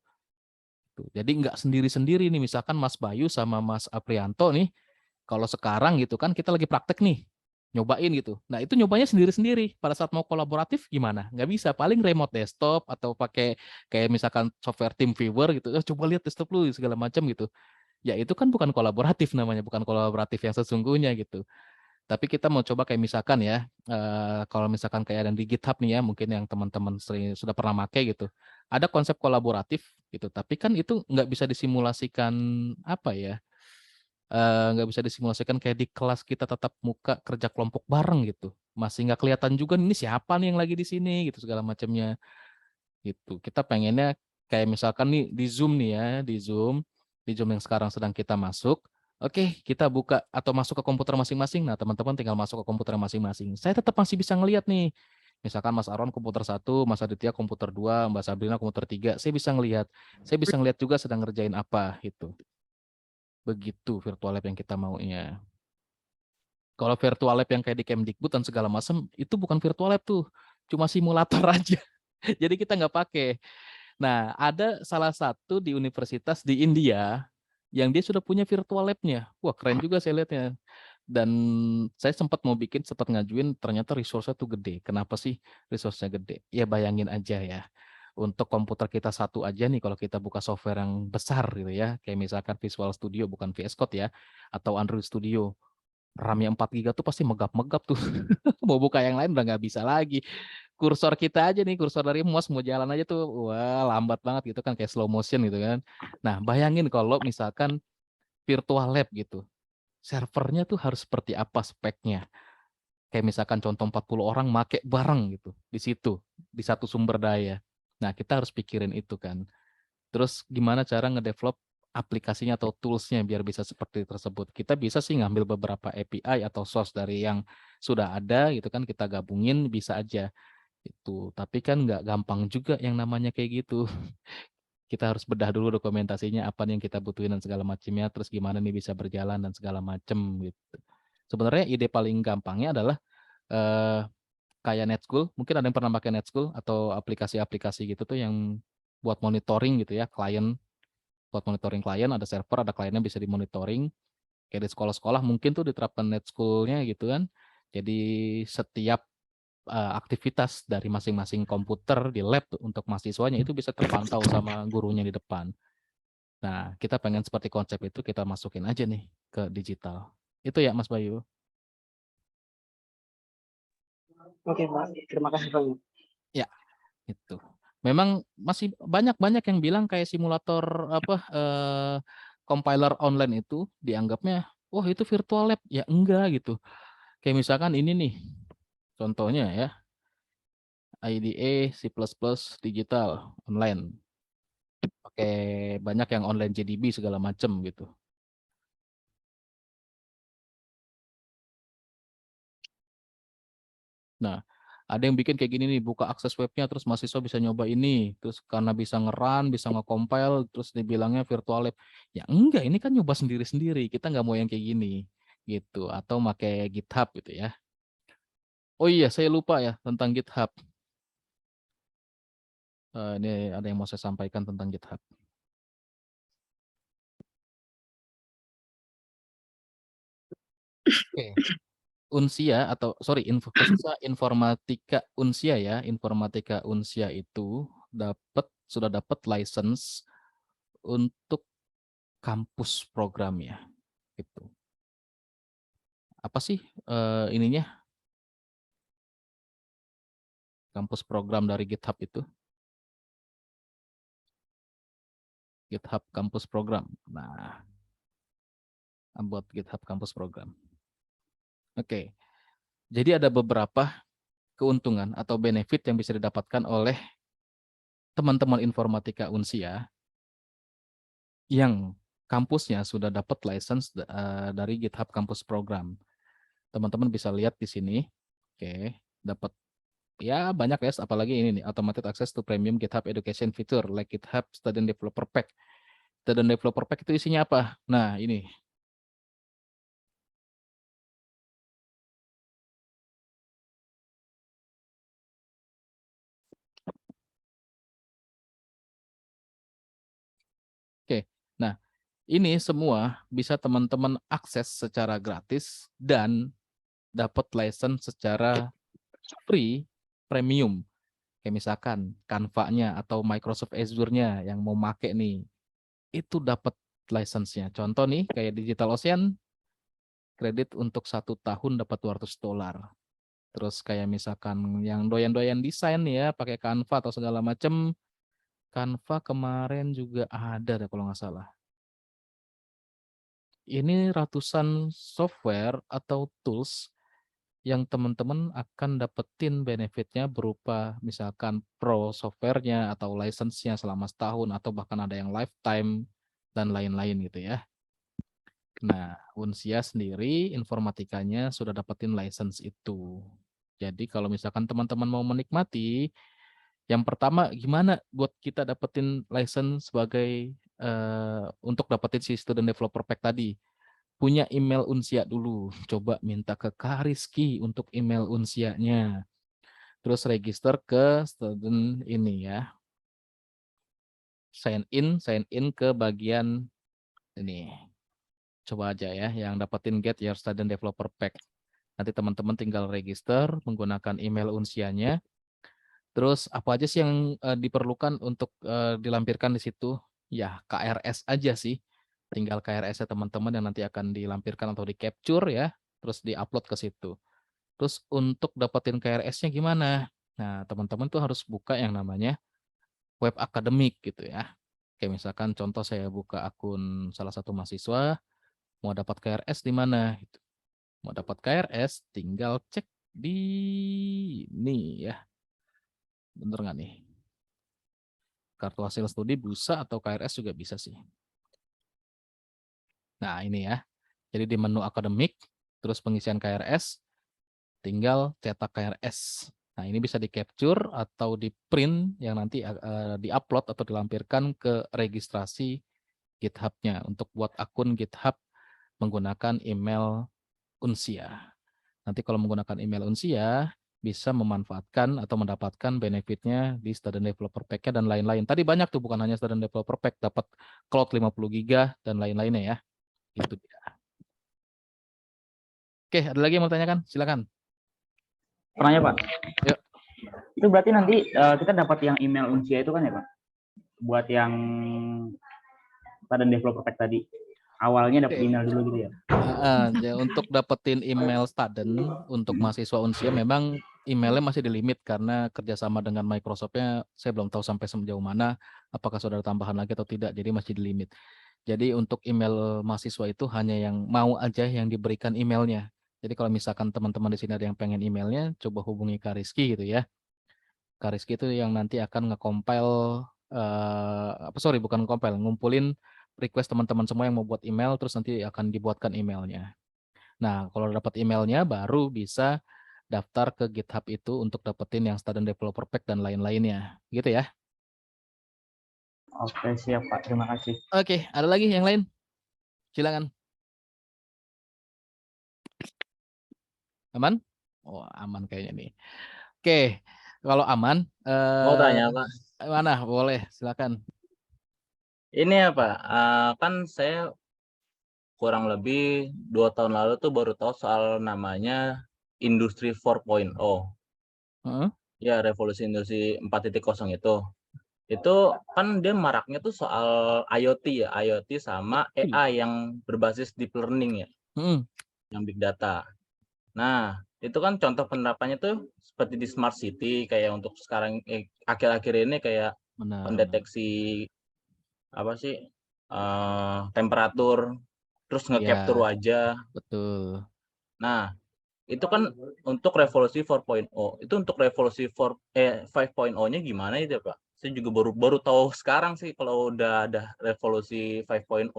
Jadi nggak sendiri-sendiri nih, misalkan Mas Bayu sama Mas Aprianto nih, kalau sekarang gitu kan kita lagi praktek nih, nyobain gitu. Nah itu nyobanya sendiri-sendiri. Pada saat mau kolaboratif gimana? Nggak bisa, paling remote desktop atau pakai kayak misalkan software TeamViewer gitu. Coba lihat desktop lu segala macam gitu. Ya itu kan bukan kolaboratif namanya, bukan kolaboratif yang sesungguhnya gitu. Tapi kita mau coba kayak misalkan ya, kalau misalkan kayak ada di GitHub nih ya, mungkin yang teman-teman sudah pernah pakai gitu. Ada konsep kolaboratif gitu, tapi kan itu nggak bisa disimulasikan apa ya, nggak bisa disimulasikan kayak di kelas kita tatap muka kerja kelompok bareng gitu. Masih nggak kelihatan juga ini siapa nih yang lagi di sini gitu segala macamnya. Gitu. Kita pengennya kayak misalkan nih di Zoom nih ya, di Zoom yang sekarang sedang kita masuk, oke, kita buka atau masuk ke komputer masing-masing. Nah, teman-teman tinggal masuk ke komputer masing-masing. Saya tetap masih bisa ngelihat nih. Misalkan Mas Aron komputer 1, Mas Aditya komputer 2, Mbak Sabrina komputer 3, saya bisa ngelihat. Saya bisa ngelihat juga sedang ngerjain apa gitu. Begitu virtual lab yang kita maunya. Kalau virtual lab yang kayak di Kemdikbud dan segala macam, itu bukan virtual lab tuh. Cuma simulator aja. Jadi kita nggak pakai. Nah, ada salah satu di universitas di India yang dia sudah punya virtual lab-nya. Wah, keren juga saya lihatnya. Dan saya sempat mau bikin, sempat ngajuin, ternyata resource-nya tuh gede. Kenapa sih resource-nya gede? Ya bayangin aja ya. Untuk komputer kita satu aja nih, kalau kita buka software yang besar gitu ya, kayak misalkan Visual Studio, bukan VS Code ya, atau Android Studio, RAM-nya 4 GB tuh pasti megap-megap tuh. Mau buka yang lain udah nggak bisa lagi. Kursor kita aja nih, kursor dari mouse mau jalan aja tuh, wah lambat banget gitu kan, kayak slow motion gitu kan. Nah bayangin kalau misalkan virtual lab gitu, servernya tuh harus seperti apa speknya. Kayak misalkan contoh 40 orang make bareng gitu, di situ, di satu sumber daya. Nah kita harus pikirin itu kan. Terus gimana cara ngedevelop aplikasinya atau toolsnya biar bisa seperti tersebut. Kita bisa sih ngambil beberapa API atau source dari yang sudah ada gitu kan, kita gabungin bisa aja itu. Tapi kan nggak gampang juga yang namanya kayak gitu. Kita harus bedah dulu dokumentasinya apa nih yang kita butuhin dan segala macamnya, terus gimana nih bisa berjalan dan segala macem gitu. Sebenarnya ide paling gampangnya adalah eh, kayak Netschool, mungkin ada yang pernah pakai Netschool atau aplikasi-aplikasi gitu tuh yang buat monitoring gitu ya, buat monitoring klien, ada server, ada kliennya bisa dimonitoring. Kayak di sekolah-sekolah mungkin tuh diterapkan Netschool-nya gitu kan. Jadi setiap aktivitas dari masing-masing komputer di lab untuk mahasiswanya itu bisa terpantau sama gurunya di depan. Nah, kita pengen seperti konsep itu kita masukin aja nih ke digital. Itu ya Mas Bayu. Oke, Pak. Terima kasih banyak. Ya, itu. Memang masih banyak yang bilang kayak simulator compiler online itu dianggapnya, wah itu virtual lab. Ya enggak gitu. Kayak misalkan ini nih, contohnya ya, IDE C++ digital online. Pakai banyak yang online JDB segala macem gitu. Nah, ada yang bikin kayak gini nih, buka akses webnya, terus mahasiswa bisa nyoba ini, terus karena bisa nge-run, bisa nge-compile, terus dibilangnya virtual lab. Ya enggak, ini kan nyoba sendiri-sendiri, kita nggak mau yang kayak gini, gitu. Atau pakai GitHub gitu ya. Oh iya, saya lupa ya tentang GitHub. Ini ada yang mau saya sampaikan tentang GitHub. Oke. Unsia atau sorry khususnya informatika Unsia ya, informatika Unsia itu sudah dapat license untuk kampus programnya gitu. Apa sih ininya kampus program dari GitHub itu? GitHub kampus program. Nah, buat GitHub kampus program. Oke. Jadi ada beberapa keuntungan atau benefit yang bisa didapatkan oleh teman-teman informatika Unsia yang kampusnya sudah dapat license dari GitHub Kampus Program. Teman-teman bisa lihat di sini. Oke, dapat ya banyak ya, apalagi ini nih, automated access to premium GitHub education feature like GitHub Student Developer Pack. Student Developer Pack itu isinya apa? Nah, ini. Oke. Nah, ini semua bisa teman-teman akses secara gratis dan dapat license secara free premium. Kayak misalkan Canva-nya atau Microsoft Azure-nya yang mau make nih, itu dapat license-nya. Contoh nih, kayak Digital Ocean, kredit untuk 1 tahun dapat $200. Terus kayak misalkan yang doyan-doyan desain nih ya, pakai Canva atau segala macam, Canva kemarin juga ada deh kalau nggak salah. Ini ratusan software atau tools yang teman-teman akan dapetin benefitnya berupa misalkan pro softwarenya atau license-nya selama setahun atau bahkan ada yang lifetime dan lain-lain gitu ya. Nah, Unsia sendiri informatikanya sudah dapetin license itu. Jadi kalau misalkan teman-teman mau menikmati, yang pertama gimana buat kita dapetin license sebagai untuk dapetin si student developer pack tadi. Punya email Unsia dulu. Coba minta ke Kak Rizky untuk email Unsianya. Terus register ke student ini ya. Sign in ke bagian ini. Coba aja ya yang dapetin get your student developer pack. Nanti teman-teman tinggal register menggunakan email Unsianya. Terus apa aja sih yang diperlukan untuk dilampirkan di situ? Ya KRS aja sih. Tinggal KRS-nya teman-teman yang nanti akan dilampirkan atau di-capture ya, terus di-upload ke situ. Terus untuk dapetin KRS-nya gimana? Nah, teman-teman tuh harus buka yang namanya web akademik gitu ya. Kayak misalkan contoh saya buka akun salah satu mahasiswa, mau dapat KRS di mana? Gitu. Mau dapat KRS, tinggal cek di ini ya. Bener nggak nih? Kartu hasil studi bisa atau KRS juga bisa sih. Nah, ini ya. Jadi di menu akademik, terus pengisian KRS, tinggal cetak KRS. Nah, ini bisa di-capture atau di-print yang nanti di-upload atau dilampirkan ke registrasi GitHub-nya untuk buat akun GitHub menggunakan email Unsia. Nanti kalau menggunakan email Unsia, bisa memanfaatkan atau mendapatkan benefitnya di Student Developer Pack-nya dan lain-lain. Tadi banyak tuh, bukan hanya Student Developer Pack, dapat cloud 50 GB dan lain-lainnya ya. Itu dia. Oke, ada lagi yang mau tanyakan? Silakan. Pertanyaan Pak. Yuk. Itu berarti nanti kita dapat yang email Unsia itu kan ya Pak? Buat yang Student Developer Pack tadi. Awalnya dapat email dulu gitu ya? Untuk dapetin email student untuk mahasiswa Unsia memang emailnya masih di limit karena kerjasama dengan Microsoft-nya saya belum tahu sampai sejauh mana, apakah sudah ada tambahan lagi atau tidak, jadi masih di limit. Jadi untuk email mahasiswa itu hanya yang mau aja yang diberikan emailnya. Jadi kalau misalkan teman-teman di sini ada yang pengen emailnya, coba hubungi Kak Rizky gitu ya. Kak Rizky itu yang nanti akan nge-compile, bukan compile, ngumpulin request teman-teman semua yang mau buat email, terus nanti akan dibuatkan emailnya. Nah, kalau dapat emailnya, baru bisa daftar ke GitHub itu untuk dapetin yang Student Developer Pack dan lain-lainnya. Gitu ya. Oke, siap Pak. Terima kasih. Oke, ada lagi yang lain? Silakan. Aman? Oh, aman kayaknya nih. Oke, kalau aman, Mau tanya Pak. mana? Boleh, silakan. Ini ya Pak, kan saya kurang lebih 2 tahun lalu tuh baru tahu soal namanya Industri 4.0. Ya, revolusi industri 4.0 itu. Itu kan dia maraknya tuh soal IoT ya, IoT sama AI yang berbasis deep learning ya, yang big data. Nah, itu kan contoh penerapannya tuh seperti di smart city, kayak untuk sekarang akhir-akhir ini kayak mendeteksi apa sih temperatur, terus nge-capture wajah. Betul. Nah, itu kan untuk revolusi 4.0. Itu untuk revolusi 5.0-nya gimana itu ya Pak? Saya juga baru tahu sekarang sih kalau udah ada revolusi 5.0.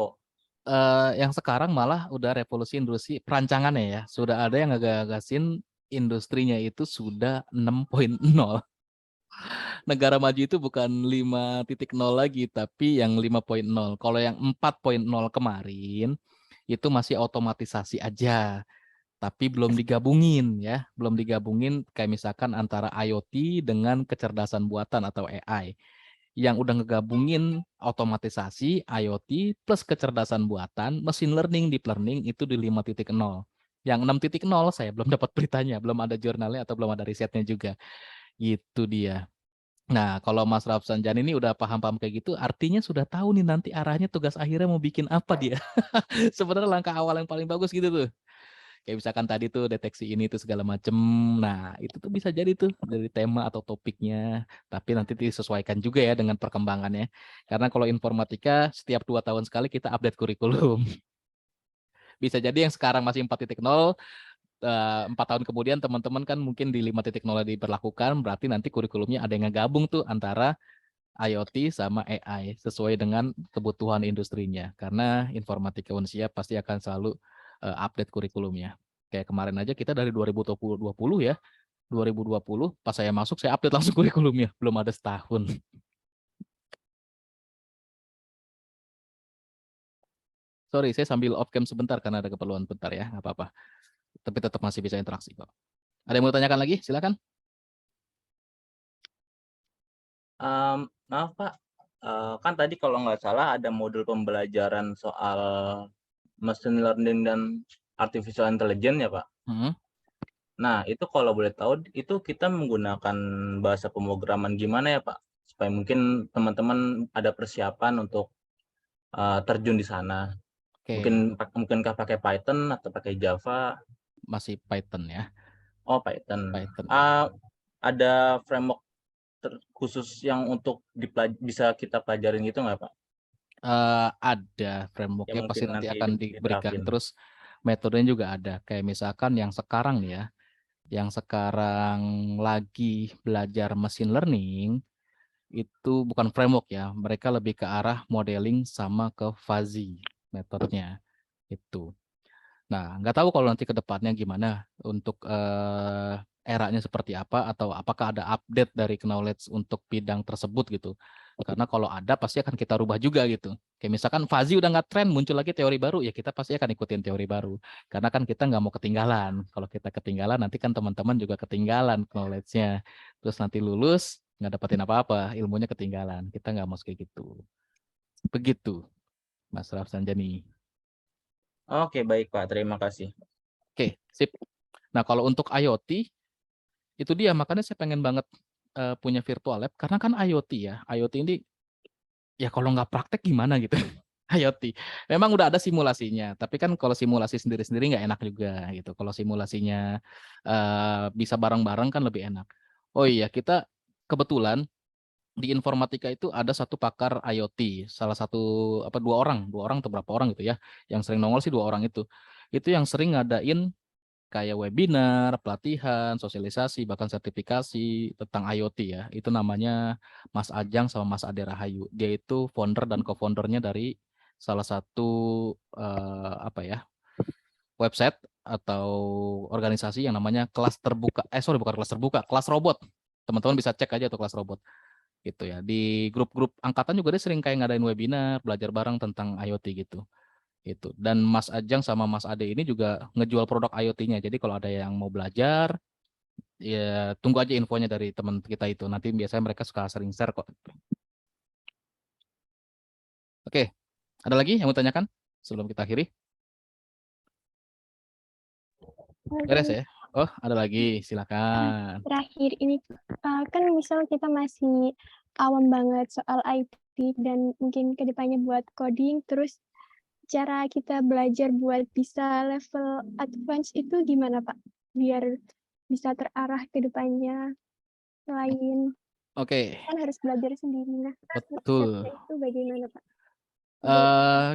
Yang sekarang malah udah revolusi industri perancangannya ya. Sudah ada yang ngegagasin industrinya itu sudah 6.0. Negara maju itu bukan 5.0 lagi, tapi yang 5.0. Kalau yang 4.0 kemarin, itu masih otomatisasi aja. Tapi belum digabungin ya. Belum digabungin kayak misalkan antara IoT dengan kecerdasan buatan atau AI. Yang udah ngegabungin otomatisasi, IoT, plus kecerdasan buatan, machine learning, deep learning, itu di 5.0. Yang 6.0 saya belum dapat beritanya, belum ada jurnalnya atau belum ada risetnya juga. Gitu dia. Nah, kalau Mas Rafsanjani ini udah paham-paham kayak gitu, artinya sudah tahu nih nanti arahnya tugas akhirnya mau bikin apa dia. Sebenarnya langkah awal yang paling bagus gitu tuh. Kayak misalkan tadi tuh deteksi ini tuh segala macem. Nah, itu tuh bisa jadi tuh dari tema atau topiknya. Tapi nanti disesuaikan juga ya dengan perkembangannya. Karena kalau informatika setiap 2 tahun sekali kita update kurikulum. Bisa jadi yang sekarang masih 4.0, 4 tahun kemudian teman-teman kan mungkin di 5.0 diberlakukan, berarti nanti kurikulumnya ada yang ngegabung tuh antara IoT sama AI sesuai dengan kebutuhan industrinya. Karena informatika Unsia pasti akan selalu update kurikulumnya. Kayak kemarin aja kita dari 2020 ya, 2020 pas saya masuk saya update langsung kurikulumnya, belum ada setahun. Sorry, saya sambil off cam sebentar karena ada keperluan bentar ya, nggak apa-apa. Tapi tetap masih bisa interaksi kok. Ada yang mau tanyakan lagi? Silakan. Maaf Pak, kan tadi kalau nggak salah ada modul pembelajaran soal machine learning dan artificial intelligence ya Pak. Nah, itu kalau boleh tahu, itu kita menggunakan bahasa pemrograman gimana ya Pak? Supaya mungkin teman-teman ada persiapan untuk terjun di sana. Mungkinkah pakai Python atau pakai Java? Masih Python ya. Oh, Python. Python. Ada framework khusus yang untuk bisa kita pelajarin gitu nggak Pak? Ada frameworknya pasti nanti akan diberikan. diterapin. Terus metodenya juga ada. Kayak misalkan yang sekarang nih ya, yang sekarang lagi belajar machine learning, itu bukan framework ya. Mereka lebih ke arah modeling sama ke fuzzy metodenya. Itu. Nah, nggak tahu kalau nanti ke depannya gimana untuk eranya seperti apa atau apakah ada update dari knowledge untuk bidang tersebut gitu. Karena kalau ada pasti akan kita rubah juga gitu. Kayak misalkan Fazi udah nggak tren, muncul lagi teori baru, ya kita pasti akan ikutin teori baru. Karena kan kita nggak mau ketinggalan. Kalau kita ketinggalan nanti kan teman-teman juga ketinggalan knowledge-nya. Terus nanti lulus nggak dapetin apa-apa, ilmunya ketinggalan. Kita nggak mau kayak gitu. Begitu, Mas Rafsanjani. Oke, baik Pak. Terima kasih. Oke, sip. Nah, kalau untuk IoT, itu dia, makanya saya pengen banget punya virtual lab, karena kan IoT ya, IoT ini, ya kalau nggak praktek gimana gitu, IoT. Memang udah ada simulasinya, tapi kan kalau simulasi sendiri-sendiri nggak enak juga gitu. Kalau simulasinya bisa bareng-bareng kan lebih enak. Oh iya, kita kebetulan di informatika itu ada satu pakar IoT, salah satu dua orang atau berapa orang gitu ya, yang sering nongol sih 2 orang itu yang sering ngadain kayak webinar, pelatihan, sosialisasi, bahkan sertifikasi tentang IoT ya. Itu namanya Mas Ajang sama Mas Ade Rahayu. Dia itu founder dan co-foundernya dari salah satu website atau organisasi yang namanya Kelas Terbuka. Bukan Kelas Terbuka, Kelas Robot. Teman-teman bisa cek aja tuh Kelas Robot. Gitu ya. Di grup-grup angkatan juga dia sering kayak ngadain webinar, belajar bareng tentang IoT gitu. Itu. Dan Mas Ajang sama Mas Ade ini juga ngejual produk IoT-nya. Jadi kalau ada yang mau belajar, ya tunggu aja infonya dari teman kita itu. Nanti biasanya mereka suka sering share kok. Oke, ada lagi yang mau tanyakan sebelum kita akhiri? Beres ya? Oh, ada lagi, silakan. Terakhir ini kan misal kita masih awam banget soal IT dan mungkin kedepannya buat coding, terus cara kita belajar buat bisa level advance itu gimana Pak? Biar bisa terarah ke depannya selain Oke. kan harus belajar sendiri. Nah, Betul. step-stepnya itu bagaimana Pak?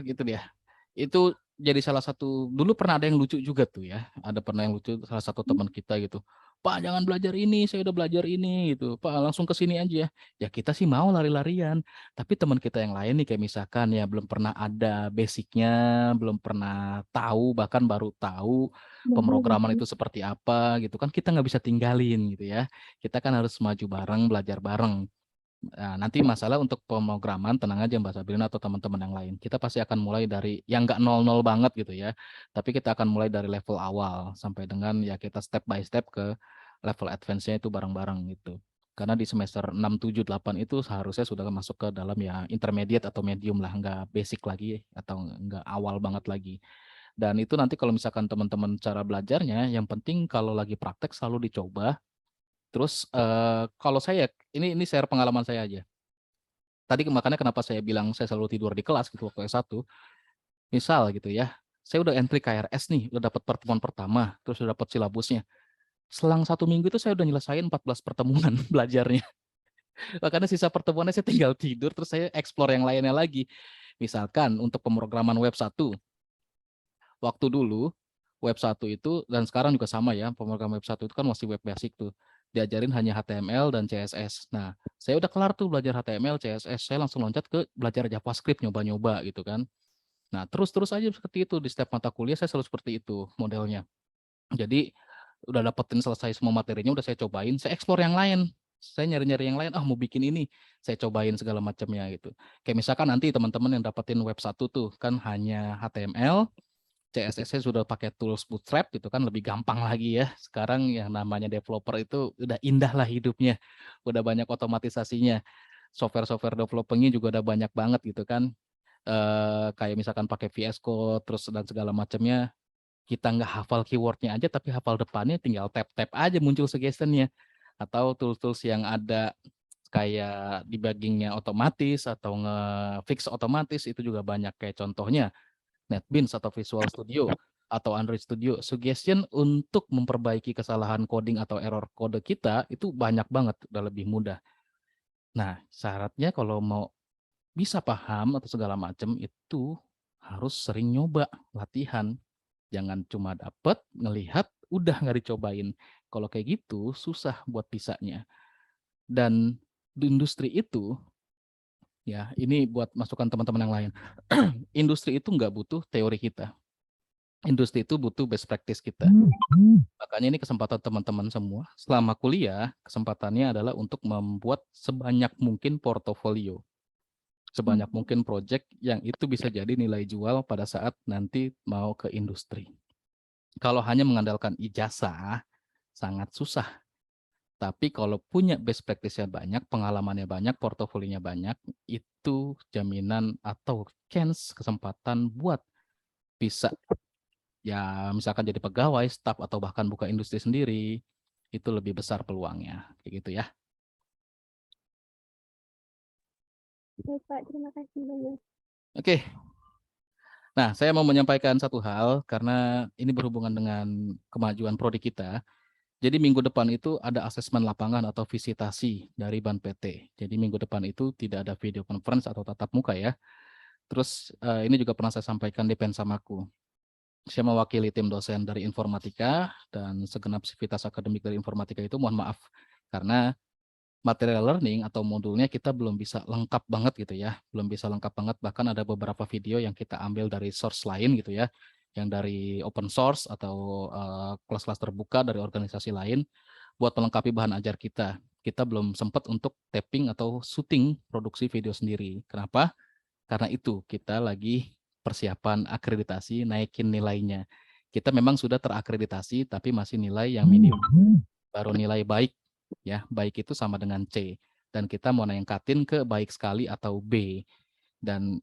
Gitu dia. Itu jadi salah satu, dulu pernah ada yang lucu juga tuh ya. Ada pernah yang lucu, salah satu teman kita gitu. Pak, jangan belajar ini, saya udah belajar ini gitu. Pak, langsung ke sini aja. Ya kita sih mau lari-larian. Tapi teman kita yang lain nih kayak misalkan ya belum pernah ada basicnya, belum pernah tahu, bahkan baru tahu pemrograman itu seperti apa gitu kan, kita nggak bisa tinggalin gitu ya. Kita kan harus maju bareng, belajar bareng. Nah, nanti masalah untuk pemrograman tenang aja Mbak Sabrina atau teman-teman yang lain. Kita pasti akan mulai dari yang nggak 0-0 banget gitu ya. Tapi kita akan mulai dari level awal sampai dengan ya kita step by step ke level advance-nya itu bareng-bareng gitu. Karena di semester 6, 7, 8 itu seharusnya sudah masuk ke dalam ya intermediate atau medium lah, nggak basic lagi atau nggak awal banget lagi. Dan itu nanti kalau misalkan teman-teman cara belajarnya, yang penting kalau lagi praktek selalu dicoba. Terus kalau saya, ini share pengalaman saya aja. Tadi makanya kenapa saya bilang saya selalu tidur di kelas gitu waktu S1. Misal gitu ya, saya udah entry KRS nih, udah dapat pertemuan pertama, terus udah dapat silabusnya. Selang 1 minggu itu saya udah nyelesain 14 pertemuan belajarnya. Makanya sisa pertemuannya saya tinggal tidur, terus saya explore yang lainnya lagi. Misalkan untuk pemrograman web 1, waktu dulu web 1 itu, dan sekarang juga sama ya, pemrograman web 1 itu kan masih web basic tuh. Diajarin hanya HTML dan CSS. Nah, saya udah kelar tuh belajar HTML, CSS, saya langsung loncat ke belajar JavaScript, nyoba-nyoba gitu kan. Nah, terus aja seperti itu, di setiap mata kuliah saya selalu seperti itu modelnya. Jadi, udah dapetin selesai semua materinya, udah saya cobain, saya explore yang lain. Saya nyari-nyari yang lain, mau bikin ini, saya cobain segala macamnya gitu. Kayak misalkan nanti teman-teman yang dapetin web 1 tuh, kan hanya HTML, CSS-nya sudah pakai tools Bootstrap itu kan lebih gampang lagi ya. Sekarang yang namanya developer itu udah indah lah hidupnya. Udah banyak otomatisasinya. Software-software developing-nya juga udah banyak banget gitu kan. Kayak misalkan pakai VS Code terus dan segala macamnya. Kita nggak hafal keyword-nya aja tapi hafal depannya, tinggal tap-tap aja muncul suggestion-nya. Atau tools-tools yang ada kayak debugging-nya otomatis atau nge-fix otomatis itu juga banyak, kayak contohnya NetBeans atau Visual Studio atau Android Studio. Suggestion untuk memperbaiki kesalahan coding atau error kode kita itu banyak banget, udah lebih mudah. Nah, syaratnya kalau mau bisa paham atau segala macam itu harus sering nyoba, latihan. Jangan cuma dapet, ngelihat, udah nggak dicobain. Kalau kayak gitu susah buat bisanya. Dan di industri itu, ya ini buat masukan teman-teman yang lain. Industri itu nggak butuh teori kita. industri itu butuh best practice kita. Makanya ini kesempatan teman-teman semua. Selama kuliah, kesempatannya adalah untuk membuat sebanyak mungkin portofolio. Sebanyak mungkin project yang itu bisa jadi nilai jual pada saat nanti mau ke industri. Kalau hanya mengandalkan ijazah, sangat susah. Tapi kalau punya best practice-nya banyak, pengalamannya banyak, portofolionya banyak, itu jaminan atau chance, kesempatan buat bisa ya misalkan jadi pegawai, staff, atau bahkan buka industri sendiri, itu lebih besar peluangnya. Kayak gitu ya. Baik, Pak, terima kasih banyak. Oke. Nah, saya mau menyampaikan satu hal karena ini berhubungan dengan kemajuan prodi kita. Jadi minggu depan itu ada asesmen lapangan atau visitasi dari Ban PT. Jadi minggu depan itu tidak ada video conference atau tatap muka ya. Terus ini juga pernah saya sampaikan di Pensamaku. Saya mewakili tim dosen dari informatika dan segenap sivitas akademik dari informatika itu mohon maaf karena material learning atau modulnya kita belum bisa lengkap banget gitu ya, belum bisa lengkap banget, bahkan ada beberapa video yang kita ambil dari source lain gitu ya, yang dari open source atau kelas-kelas terbuka dari organisasi lain buat melengkapi bahan ajar kita. Kita belum sempat untuk tapping atau syuting produksi video sendiri. Kenapa? Karena itu kita lagi persiapan akreditasi, naikin nilainya. Kita memang sudah terakreditasi tapi masih nilai yang minimum, baru nilai baik. Ya, baik itu sama dengan C dan kita mau ningkatin ke baik sekali atau B. Dan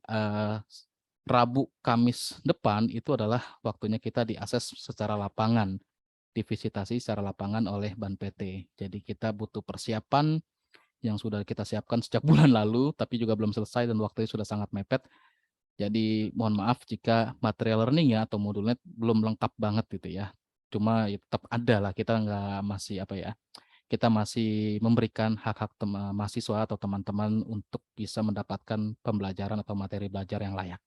Rabu Kamis depan itu adalah waktunya kita diakses secara lapangan, divisitasi secara lapangan oleh Ban PT. Jadi kita butuh persiapan yang sudah kita siapkan sejak bulan lalu tapi juga belum selesai dan waktunya sudah sangat mepet. Jadi mohon maaf jika material learning ya atau modulnya belum lengkap banget gitu ya. Cuma ya tetap ada lah, kita nggak masih apa ya, kita masih memberikan hak-hak mahasiswa atau teman-teman untuk bisa mendapatkan pembelajaran atau materi belajar yang layak.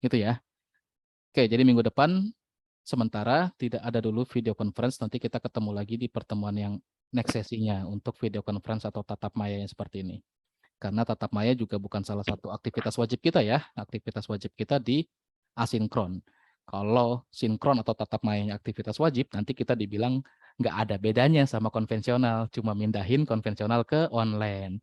Gitu ya. Oke, jadi minggu depan sementara tidak ada dulu video conference, nanti kita ketemu lagi di pertemuan yang next sesinya untuk video conference atau tatap maya yang seperti ini. Karena tatap maya juga bukan salah satu aktivitas wajib kita ya. Aktivitas wajib kita di asinkron. Kalau sinkron atau tatap mayanya aktivitas wajib, nanti kita dibilang nggak ada bedanya sama konvensional, cuma mindahin konvensional ke online.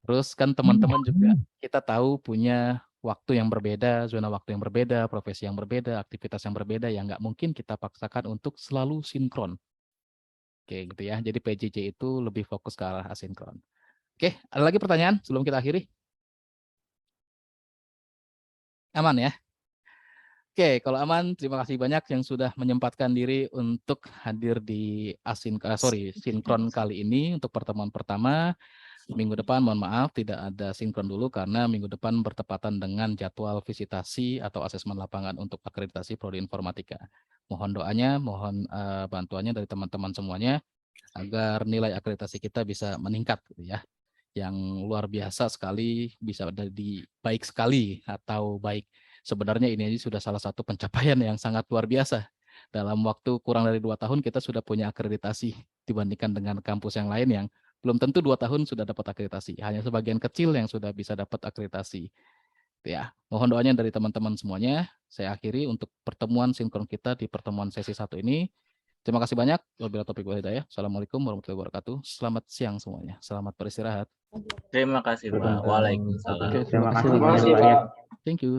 Terus kan teman-teman juga kita tahu punya waktu yang berbeda, zona waktu yang berbeda, profesi yang berbeda, aktivitas yang berbeda, yang nggak mungkin kita paksakan untuk selalu sinkron. Oke gitu ya, jadi PJJ itu lebih fokus ke arah asinkron. Oke, ada lagi pertanyaan sebelum kita akhiri? Aman ya? Oke, kalau aman, terima kasih banyak yang sudah menyempatkan diri untuk hadir di sinkron kali ini untuk pertemuan pertama. Minggu depan mohon maaf tidak ada sinkron dulu karena minggu depan bertepatan dengan jadwal visitasi atau asesmen lapangan untuk akreditasi prodi informatika. Mohon doanya, mohon bantuannya dari teman-teman semuanya agar nilai akreditasi kita bisa meningkat gitu ya. Yang luar biasa sekali bisa dari baik sekali atau baik. Sebenarnya ini aja sudah salah satu pencapaian yang sangat luar biasa. Dalam waktu kurang dari 2 tahun kita sudah punya akreditasi dibandingkan dengan kampus yang lain yang belum tentu 2 tahun sudah dapat akreditasi. Hanya sebagian kecil yang sudah bisa dapat akreditasi. Ya, mohon doanya dari teman-teman semuanya. Saya akhiri untuk pertemuan sinkron kita di pertemuan sesi 1 ini. Terima kasih banyak. Wabillahi taufiq wal hidayah. Assalamualaikum warahmatullahi wabarakatuh. Selamat siang semuanya. Selamat beristirahat. Terima kasih Pak. Waalaikumsalam. Oke, terima kasih. Thank you.